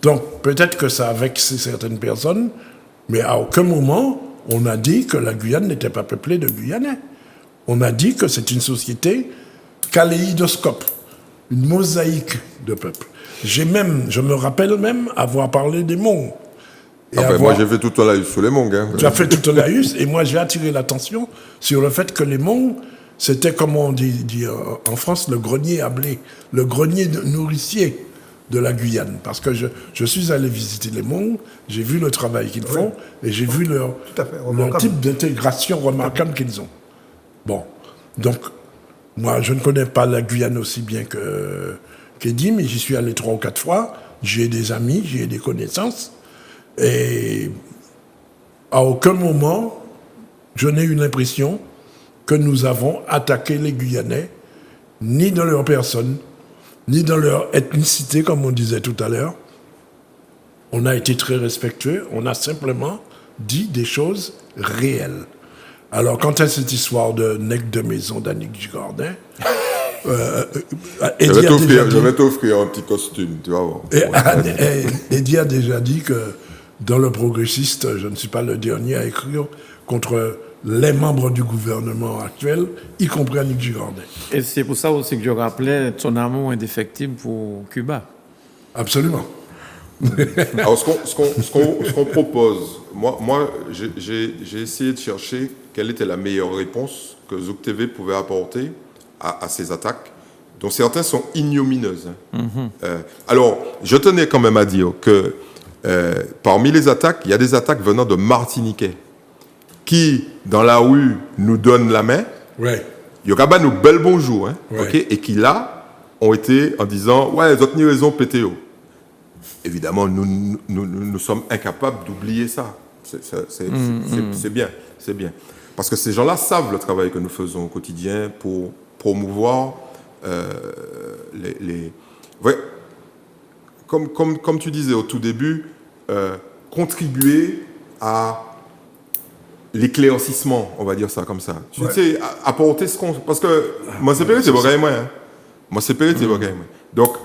Donc, peut-être que ça a vexé certaines personnes, mais à aucun moment, on a dit que la Guyane n'était pas peuplée de Guyanais. On a dit que c'est une société kaléidoscope, une mosaïque de peuples. Je me rappelle même avoir parlé des Hmong. Moi, j'ai fait tout un laïus sur les Hmong. Hein. Tu as fait tout un laïus, et moi, j'ai attiré l'attention sur le fait que les Hmong, c'était, comme on dit en France, le grenier à blé, le grenier nourricier de la Guyane. Parce que je suis allé visiter les Hmong, j'ai vu le travail qu'ils font, et j'ai vu leur type d'intégration remarquable qu'ils ont. Bon, donc, moi, je ne connais pas la Guyane aussi bien qu'Eddie, mais j'y suis allé 3 ou 4 fois, j'ai des amis, j'ai des connaissances, et à aucun moment, je n'ai eu l'impression que nous avons attaqué les Guyanais, ni dans leur personne, ni dans leur ethnicité, comme on disait tout à l'heure. On a été très respectueux, on a simplement dit des choses réelles. Alors, quant à cette histoire de nègre de maison d'Annick Girardin, Eddie a déjà dit- Je vais t'offrir un petit costume, tu vas voir. Eddie a déjà dit que dans le progressiste, je ne suis pas le dernier à écrire contre les membres du gouvernement actuel, y compris Annick Girardin. Et c'est pour ça aussi que je rappelais ton amour indéfectible pour Cuba. Absolument. Alors, ce qu'on propose, moi j'ai essayé de chercher quelle était la meilleure réponse que Zouk TV pouvait apporter à ces attaques, dont certaines sont ignomineuses. Alors, je tenais quand même à dire que parmi les attaques, il y a des attaques venant de Martiniquais qui, dans la rue, nous donnent la main. Ouais. Il y aura nous bel bonjour, hein, Ouais. ok, et qui là ont été en disant ouais, les autres ni raison PTO. Évidemment, nous sommes incapables d'oublier ça. C'est bien, c'est bien. Parce que ces gens-là savent le travail que nous faisons au quotidien pour promouvoir ouais, comme tu disais au tout début, contribuer à l'éclaircissement, on va dire ça comme ça. Tu sais, apporter ce qu'on... Parce que moi, c'est péré, c'est pas moi. Hein. Moi, c'est péré, c'est pas moi. Donc,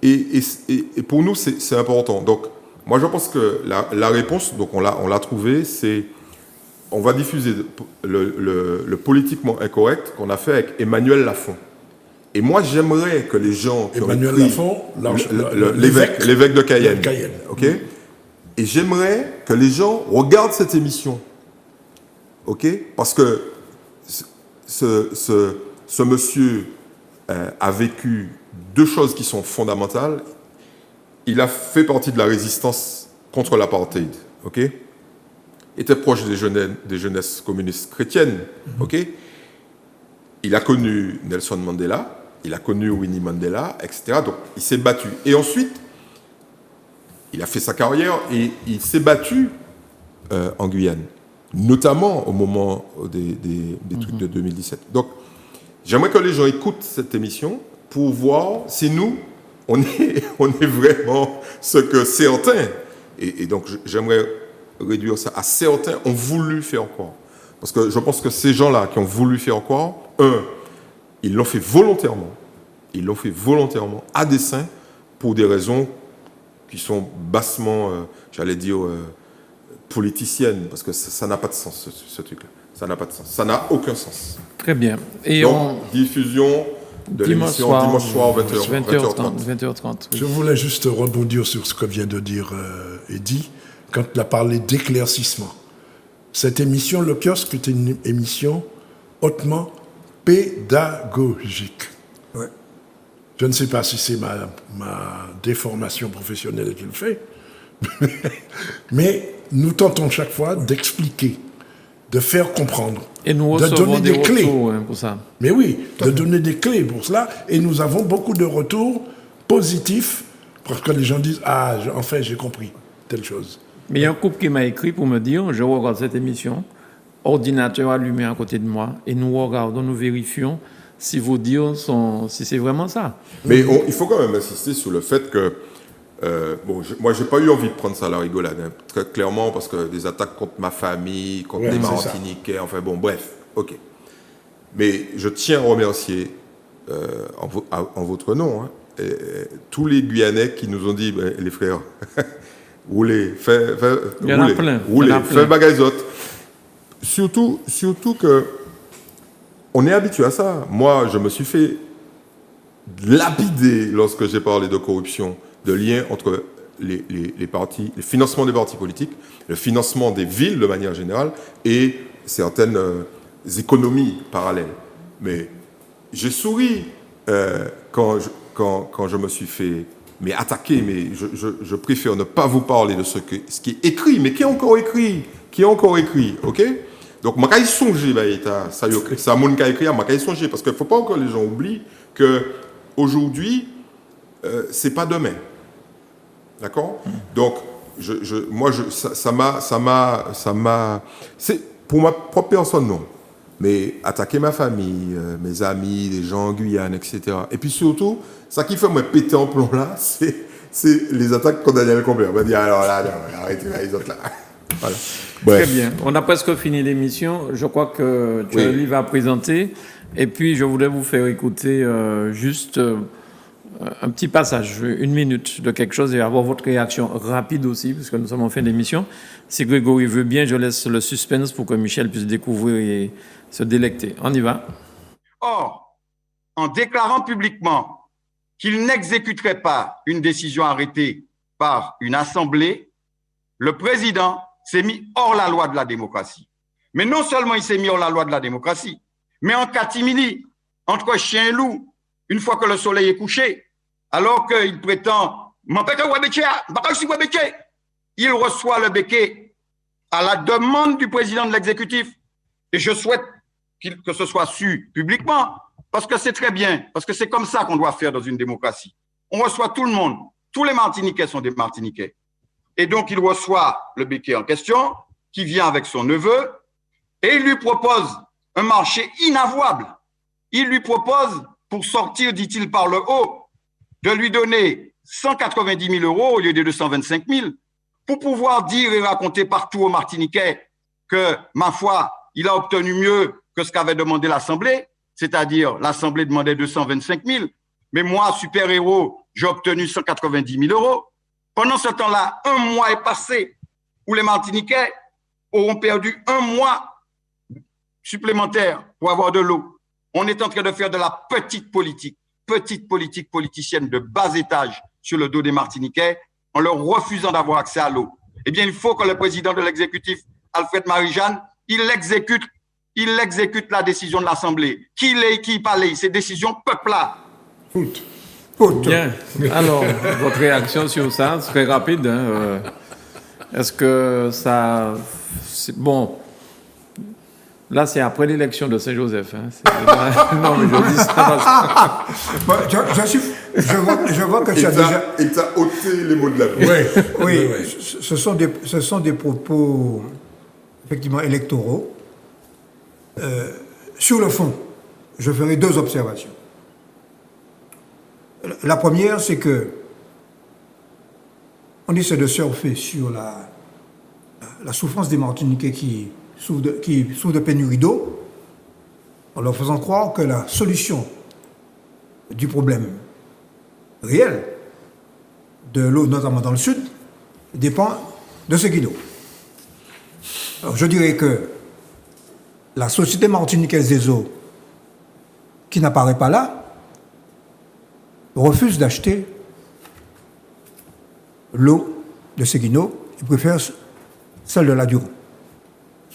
et pour nous, c'est important. Donc, moi, je pense que la réponse, donc on l'a trouvée, c'est... On va diffuser le politiquement incorrect qu'on a fait avec Emmanuel Lafont. Et moi, j'aimerais que les gens... qui ont Emmanuel écrit- Lafont, l'évêque de Cayenne. De Cayenne. OK? Et j'aimerais que les gens regardent cette émission. OK? Parce que ce monsieur a vécu deux choses qui sont fondamentales. Il a fait partie de la résistance contre l'apartheid. OK? Il était proche des jeunesses communistes chrétiennes. OK? Il a connu Nelson Mandela, il a connu Winnie Mandela, etc. Donc, il s'est battu. Et ensuite, il a fait sa carrière et il s'est battu en Guyane, notamment au moment des trucs de 2017. Donc, j'aimerais que les gens écoutent cette émission pour voir si nous, on est vraiment ce que certains, et donc j'aimerais réduire ça à certains, ont voulu faire croire. Parce que je pense que ces gens-là qui ont voulu faire croire, ils l'ont fait volontairement. Ils l'ont fait volontairement, à dessein, pour des raisons qui sont bassement, j'allais dire, politiciennes, parce que ça n'a pas de sens, ce truc-là. Ça n'a pas de sens. Ça n'a aucun sens. Très bien. Et Donc, diffusion de l'émission dimanche soir, 20h30. 20h30. Je voulais juste rebondir sur ce que vient de dire Eddie, quand il a parlé d'éclaircissement. Cette émission, Le Kiosque, est une émission hautement pédagogique. Ouais. Je ne sais pas si c'est ma déformation professionnelle qui le fait, mais nous tentons chaque fois d'expliquer, de faire comprendre, Et nous de recevons donner des clés. retours pour ça. Mais oui, de donner des clés pour cela. Et nous avons beaucoup de retours positifs parce que les gens disent « Ah, enfin, j'ai compris telle chose. Mais il y a un couple qui m'a écrit pour me dire, je regarde cette émission, ordinateur allumé à côté de moi, et nous regardons, nous vérifions si vos dires sont, si c'est vraiment ça. Mais il faut quand même insister sur le fait que, moi, j'ai pas eu envie de prendre ça à la rigolade, hein, très clairement, parce que des attaques contre ma famille, contre Ouais, les c'est ça. Martiniquais, enfin bon, bref, ok. Mais je tiens à remercier, en votre nom, hein, tous les Guyanais qui nous ont dit, les frères, roulez, Il y en a plein. roulez, Il y en a plein. faites bagaille autres. Surtout que on est habitué à ça. Moi, je me suis fait lapider lorsque j'ai parlé de corruption, de lien entre les partis, le financement des partis politiques, le financement des villes de manière générale et certaines économies parallèles. Mais j'ai souri quand je me suis fait attaquer, mais je préfère ne pas vous parler de ce qui est écrit, mais qui est encore écrit, ok? Donc, je vais songer, ça mon écrit, je vais songer, parce qu'il ne faut pas que les gens oublient qu'aujourd'hui, ce n'est pas demain. D'accord? Donc, ça m'a... C'est pour ma propre personne, non. Mais attaquer ma famille, mes amis, les gens en Guyane, etc. Et puis surtout, ça qui fait me péter en plomb là, c'est les attaques contre Daniel Combler. On va dire, alors là, arrêtez les autres là. Voilà. Très bien. On a presque fini l'émission. Je crois que tu as un livre à présenter. Et puis, je voudrais vous faire écouter juste un petit passage, 1 minute de quelque chose et avoir votre réaction rapide aussi, puisque nous sommes en fin d'émission. Si Grégory veut bien, je laisse le suspense pour que Michel puisse découvrir et se délecter. On y va. Or, en déclarant publiquement qu'il n'exécuterait pas une décision arrêtée par une assemblée, le président s'est mis hors la loi de la démocratie. Mais non seulement il s'est mis hors la loi de la démocratie, mais en catimini, entre chien et loup, une fois que le soleil est couché, alors qu'il prétend « il reçoit le béquet à la demande du président de l'exécutif. Et je souhaite que ce soit su publiquement, parce que c'est très bien, parce que c'est comme ça qu'on doit faire dans une démocratie. On reçoit tout le monde. Tous les Martiniquais sont des Martiniquais. Et donc, il reçoit le béquet en question, qui vient avec son neveu, et il lui propose un marché inavouable. Il lui propose, pour sortir, dit-il, par le haut, de lui donner 190 000 euros au lieu de 225 000, pour pouvoir dire et raconter partout aux Martiniquais que, ma foi, il a obtenu mieux que ce qu'avait demandé l'Assemblée, c'est-à-dire l'Assemblée demandait 225 000, mais moi, super-héros, j'ai obtenu 190 000 euros. Pendant ce temps-là, 1 mois est passé où les Martiniquais auront perdu 1 mois supplémentaire pour avoir de l'eau. On est en train de faire de la petite politique politicienne de bas étage sur le dos des Martiniquais en leur refusant d'avoir accès à l'eau. Eh bien, il faut que le président de l'exécutif, Alfred Marie-Jeanne, il exécute la décision de l'Assemblée. Qui parlait, ces décisions peuple-là. Bien. Alors, votre réaction sur ça, c'est très rapide. Hein, est-ce que ça... C'est bon. Là, c'est après l'élection de Saint-Joseph. Hein. Non, mais je dis ça parce que... je vois que tu as déjà... Et tu as ôté les mots de la bouche. Oui. Ce sont des propos, effectivement, électoraux. Sur le fond, je ferai 2 observations. La première, c'est que on essaie de surfer sur la souffrance des Martiniquais qui souffrent de pénurie d'eau, en leur faisant croire que la solution du problème réel de l'eau, notamment dans le sud, dépend de Seguino. Alors je dirais que la Société martiniquaise des eaux, qui n'apparaît pas là, refuse d'acheter l'eau de Seguino et préfère celle de la Durand.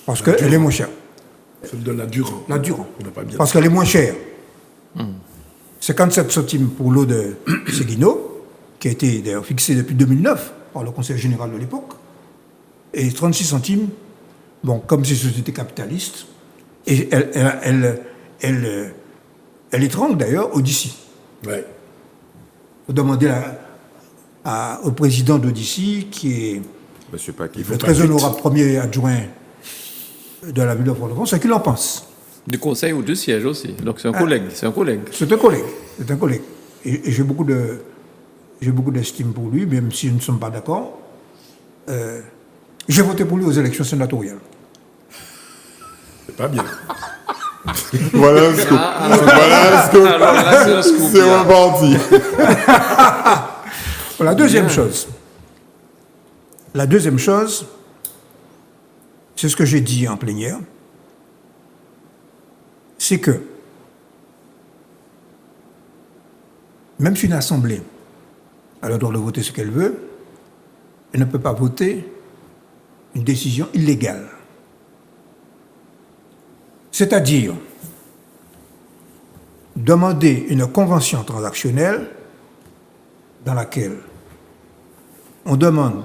Parce qu'elle est moins chère. Celle de la Durand. La Durand. Parce qu'elle est moins chère. 57 centimes pour l'eau de Seguino, qui a été d'ailleurs fixée depuis 2009 par le Conseil général de l'époque, et 36 centimes, bon, comme c'est une société capitaliste, et elle étrangle d'ailleurs Odyssey. Ouais. Faut demander au président d'Odyssey, qui est le très honorable premier adjoint de la ville de Fort-de-France, ce qu'il en pense. Du conseil ou du siège aussi. Donc c'est un collègue. C'est un collègue. Et j'ai beaucoup d'estime pour lui, même si nous ne sommes pas d'accord. J'ai voté pour lui aux élections sénatoriales. C'est pas bien. Voilà un scoop. Voilà un scoop. Alors là, c'est un scoop. C'est reparti. La deuxième chose, c'est ce que j'ai dit en plénière, c'est que même si une assemblée a le droit de voter ce qu'elle veut, elle ne peut pas voter une décision illégale. C'est-à-dire demander une convention transactionnelle dans laquelle on demande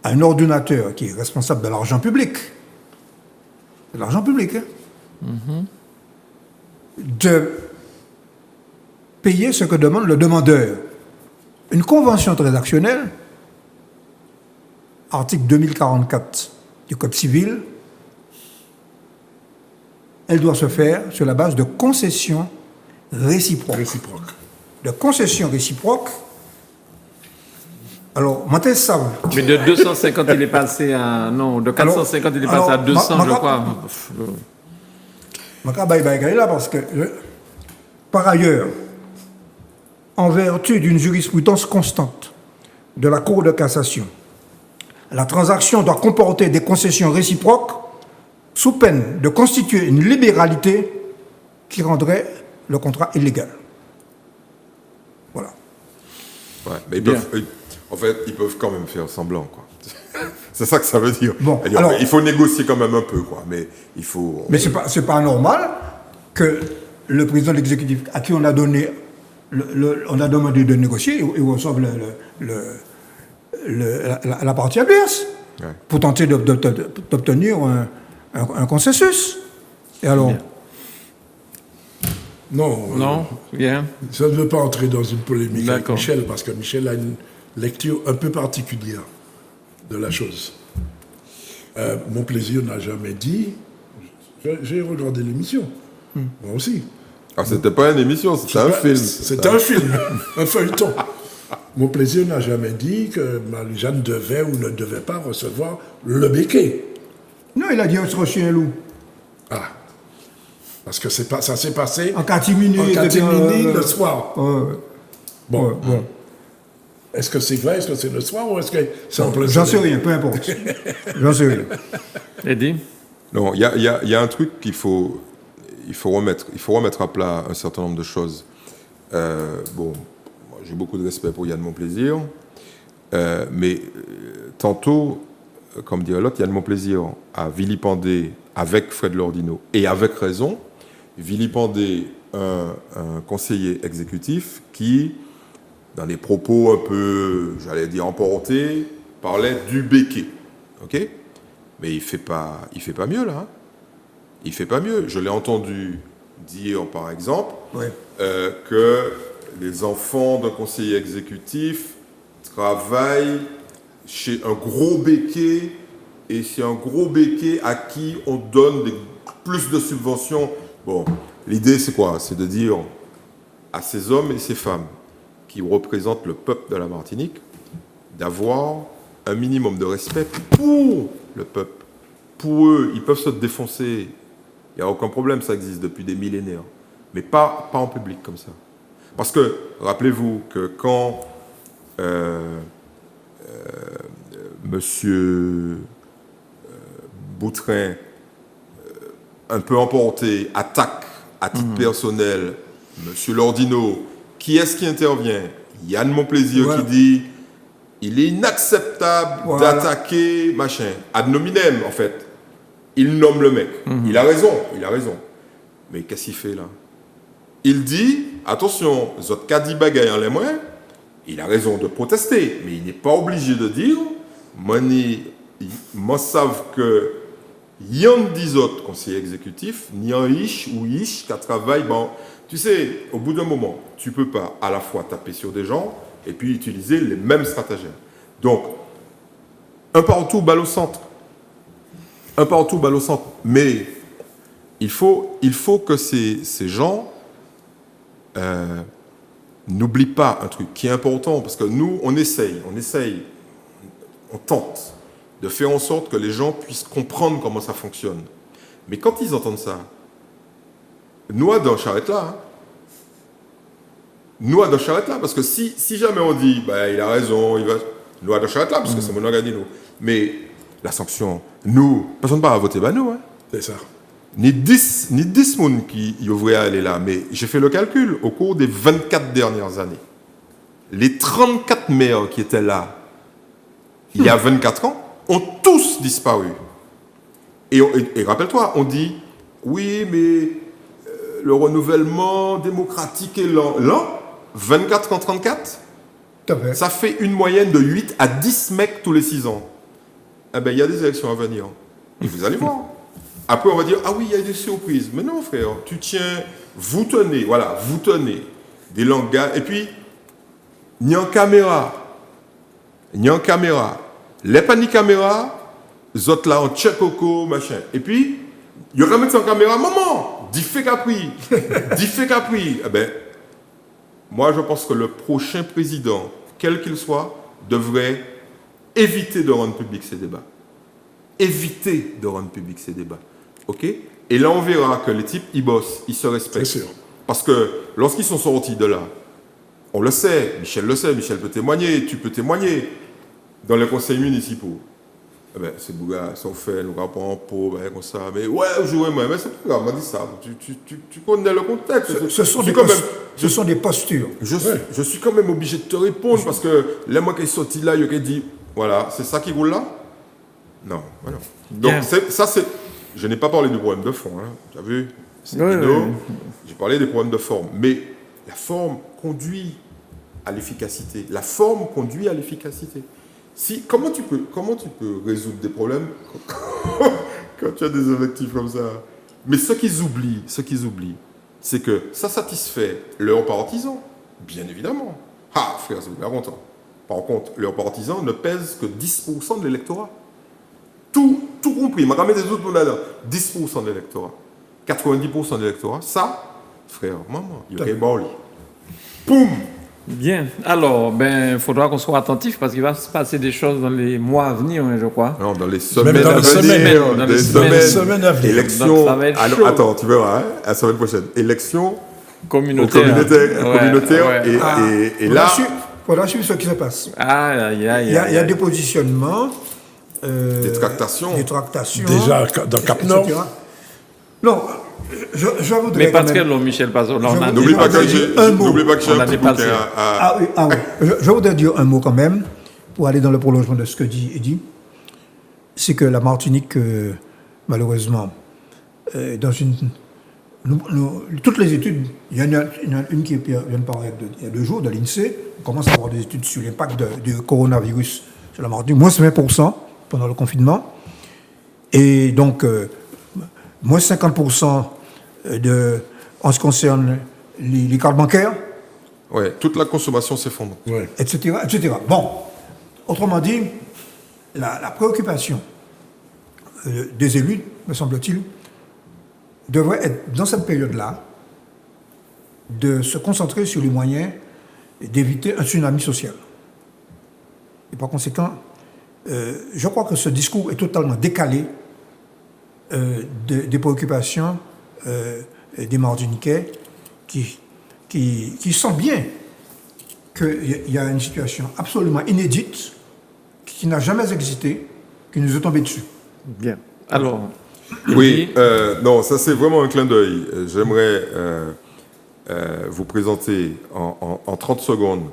à un ordonnateur qui est responsable de l'argent public, de payer ce que demande le demandeur. Une convention transactionnelle, article 2044 du Code civil, elle doit se faire sur la base de concessions réciproques. De concessions réciproques. Alors, Mathé savent. Mais de 250, il est passé à... Non, de 450, il est passé à 200, je crois. là parce que, par ailleurs, en vertu d'une jurisprudence constante de la Cour de cassation, la transaction doit comporter des concessions réciproques sous peine de constituer une libéralité qui rendrait le contrat illégal. Voilà. Ouais, mais en fait, ils peuvent quand même faire semblant, quoi. C'est ça que ça veut dire. Bon, alors, il faut négocier quand même un peu, quoi. Mais il faut. Mais c'est pas normal que le président de l'exécutif, à qui on a donné, on a demandé de négocier, il reçoive la partie adverse pour tenter d'obtenir un consensus. Et alors. Bien. Non. Non, bien. Je ne veux pas entrer dans une polémique avec D'accord. Michel, parce que Michel a une lecture un peu particulière de la chose. Mon plaisir n'a jamais dit... J'ai regardé l'émission, moi aussi. Ah, c'était pas une émission, c'était un film. C'était un film, un feuilleton. Mon plaisir n'a jamais dit que Marie-Jeanne devait ou ne devait pas recevoir le béquet. Non, il a dit on se reçut un loup. Ah. Parce que ça s'est passé En catimini. en catimini le soir. Bon. Bon. Est-ce que c'est vrai? Est-ce que c'est le soir ou est-ce que c'est en plein J'en sais soleil? rien, peu importe. J'en sais rien. Eddie? Non, il y a un truc qu'il faut remettre à plat un certain nombre de choses. Bon, moi, j'ai beaucoup de respect pour Yann Monplaisir, mais tantôt, comme dirait l'autre, Yann Monplaisir a vilipendé avec Fred Lordino, et avec raison, vilipendé un conseiller exécutif qui, dans des propos un peu, j'allais dire emportés, parlait du béquet. Ok ? Mais il fait pas mieux, là. Hein. Il fait pas mieux. Je l'ai entendu dire, par exemple, que les enfants d'un conseiller exécutif travaillent chez un gros béquet, et c'est un gros béquet à qui on donne plus de subventions. Bon, l'idée, c'est quoi? C'est de dire à ces hommes et ces femmes qui représentent le peuple de la Martinique d'avoir un minimum de respect pour le peuple. Pour eux, ils peuvent se défoncer. Il n'y a aucun problème, ça existe depuis des millénaires. Mais pas en public comme ça. Parce que, rappelez-vous que quand Monsieur Boutrin, un peu emporté, attaque à titre personnel Monsieur Lordino, qui est-ce qui intervient? Yann Monplaisir qui dit il est inacceptable d'attaquer machin, ad nominem en fait. Il nomme le mec. Il a raison. Mais qu'est-ce qu'il fait là? Il dit, attention, zot kadi bagay en les moins, il a raison de protester, mais il n'est pas obligé de dire, moi savent que y'en des autres conseillers exécutifs, ni un ish ou ish qui travaille, bon, tu sais, au bout d'un moment, tu peux pas à la fois taper sur des gens et puis utiliser les mêmes stratagèmes. Donc, un partout, balle au centre. Un partout, balle au centre. Mais il faut que ces gens n'oublient pas un truc qui est important, parce que nous, on essaye, on tente de faire en sorte que les gens puissent comprendre comment ça fonctionne. Mais quand ils entendent ça, nous, à Charrette là, parce que si jamais on dit, bah, il a raison, il va... Nous, à Charrette là, parce que c'est mon organisme. Mais la sanction, nous, personne ne va voter, bah nous. Hein. C'est ça. Ni 10 personnes qui ouvraient à aller là. Mais j'ai fait le calcul, au cours des 24 dernières années, les 34 maires qui étaient là, il y a 24 ans, ont tous disparu. Et rappelle-toi, on dit, oui, mais le renouvellement démocratique est lent. 24 en 34, ça fait une moyenne de 8 à 10 mecs tous les 6 ans. Eh bien, il y a des élections à venir. Et vous allez voir. Après, on va dire, ah oui, il y a des surprises. Mais non, frère, vous tenez des langages. Et puis, ni en caméra. Les paniques caméra, les autres là, en check coco, machin. Et puis, il y aura mettre en caméra, maman, dis fait capri. Eh bien, moi, je pense que le prochain président, quel qu'il soit, devrait éviter de rendre public ces débats. OK? Et là, on verra que les types, ils bossent, ils se respectent. C'est sûr. Parce que lorsqu'ils sont sortis de là, on le sait, Michel peut témoigner, tu peux témoigner, dans les conseils municipaux. Eh ben, ces bougas sont faits, nous rappelons pauvre, comme ça. Mais ouais, jouez moi, mais c'est pas grave, on m'a dit ça. Tu connais le contexte. Ce sont des postures. Je suis quand même obligé de te répondre parce que là, moi, qui est sorti là, il a dit, voilà, c'est ça qui roule là? Non, voilà. Donc, je n'ai pas parlé du problème de fond, hein. Tu as vu? J'ai parlé des problèmes de forme. Mais la forme conduit à l'efficacité. La forme conduit à l'efficacité. Comment tu peux résoudre des problèmes quand tu as des objectifs comme ça? Mais ce qu'ils oublient, c'est que ça satisfait leurs partisans, bien évidemment. Ah, frère, c'est bien content. Par contre, leurs partisans ne pèsent que 10% de l'électorat. Tout compris. Ma ramé des autres là, 10% de l'électorat. 90% de l'électorat, ça, frère, maman, il y a un Poum! Bien. Alors, il faudra qu'on soit attentif parce qu'il va se passer des choses dans les mois à venir, je crois. Non, dans les semaines Même dans les semaines à venir. Élection. Donc, ça va être chaud. Attends, tu verras, hein, la semaine prochaine. Élection Communautaire. Et là. Il faudra suivre ce qui se passe. Il y a des positionnements. Des tractations. Déjà dans Cap Nord. Non, je voudrais. Mais pas quand très même- long, Michel Pazot. Là, on a N'oublie pas que j'ai un mot. un petit dépassé. bouquin à. Ah oui. Je voudrais dire un mot quand même, pour aller dans le prolongement de ce que dit Eddy. C'est que la Martinique, malheureusement, dans toutes les études, il y en a une qui vient de paraître il y a 2 jours de l'INSEE, on commence à avoir des études sur l'impact du coronavirus sur la Martinique, moins 20% pendant le confinement, et donc moins 50% en ce qui concerne les cartes bancaires, Ouais, toute la consommation s'effondre. Ouais. etc., etc. Bon, autrement dit, la préoccupation des élus, me semble-t-il, devrait être, dans cette période-là, de se concentrer sur les moyens d'éviter un tsunami social. Et par conséquent, je crois que ce discours est totalement décalé des préoccupations des Martiniquais qui sentent bien qu'il y a une situation absolument inédite qui n'a jamais existé, qui nous est tombée dessus. Bien. Alors. Oui, non, ça c'est vraiment un clin d'œil. J'aimerais vous présenter en 30 secondes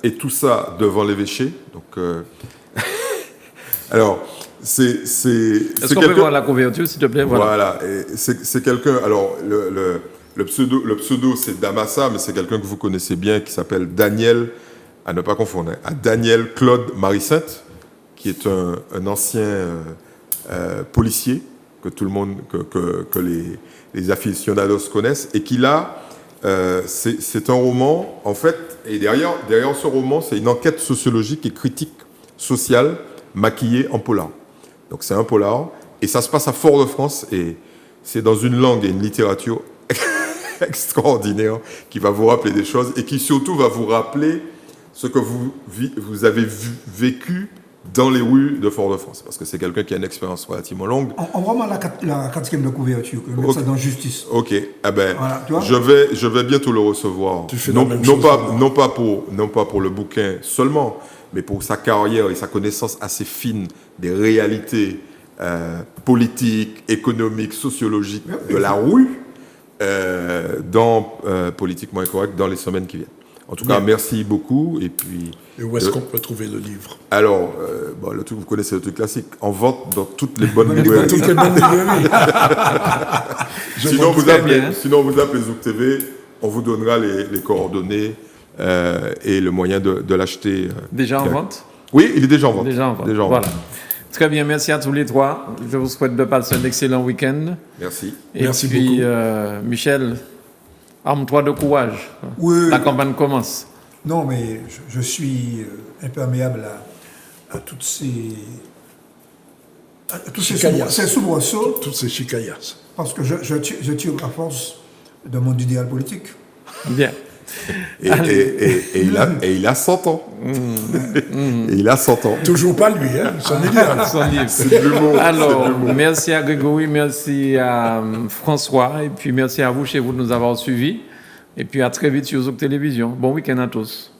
et tout ça devant l'évêché. Donc, alors, Est-ce qu'on peut voir la couverture, s'il te plaît? Voilà. C'est quelqu'un. Alors, le pseudo, c'est Damassa, mais c'est quelqu'un que vous connaissez bien qui s'appelle Daniel, à ne pas confondre, à Daniel Claude Marie-Sainte, qui est un ancien policier que tout le monde, que les aficionados connaissent, et qui là, c'est un roman, en fait, et derrière ce roman, c'est une enquête sociologique et critique sociale maquillée en polar. Donc c'est un polar, et ça se passe à Fort-de-France, et c'est dans une langue et une littérature extraordinaire qui va vous rappeler des choses, et qui surtout va vous rappeler ce que vous avez vécu dans les rues de Fort-de-France, parce que c'est quelqu'un qui a une expérience relativement longue. Envoie-moi la 4e de couverture, que je mette ça dans Justice. Ok, Voilà, tu vois? je vais bientôt le recevoir. Tu fais la même chose Non pas pour le bouquin seulement, mais pour sa carrière et sa connaissance assez fine des réalités politiques, économiques, sociologiques de la rue dans Politiquement Incorrect dans les semaines qui viennent. En tout cas, merci beaucoup. Et puis. Et où est-ce qu'on peut trouver le livre? Alors, le truc, vous connaissez le truc classique, en vente dans toutes les bonnes librairies. Toutes les bonnes librairies. Sinon, vous appelez Zouk TV, on vous donnera les coordonnées et le moyen de l'acheter. Déjà en vente? Oui, il est déjà en vente. Déjà en vente. Voilà. Très bien, merci à tous les trois. Je vous souhaite de passer un excellent week-end. Merci. Et Merci puis, beaucoup. Michel, arme-toi de courage. Oui. La campagne commence. Non, mais je suis imperméable à toutes ces... à tous ces soubresauts, Toutes ces chicayas. parce que je tire à force de mon idéal politique. Bien. Et il a 100 ans. Et il a 100 ans. Toujours pas lui, hein, son idéal. Son livre. C'est de l'humour. Alors, merci à Grégory, merci à François, et puis merci à vous chez vous de nous avoir suivis. Et puis à très vite sur Zouk Télévision. Bon week-end à tous.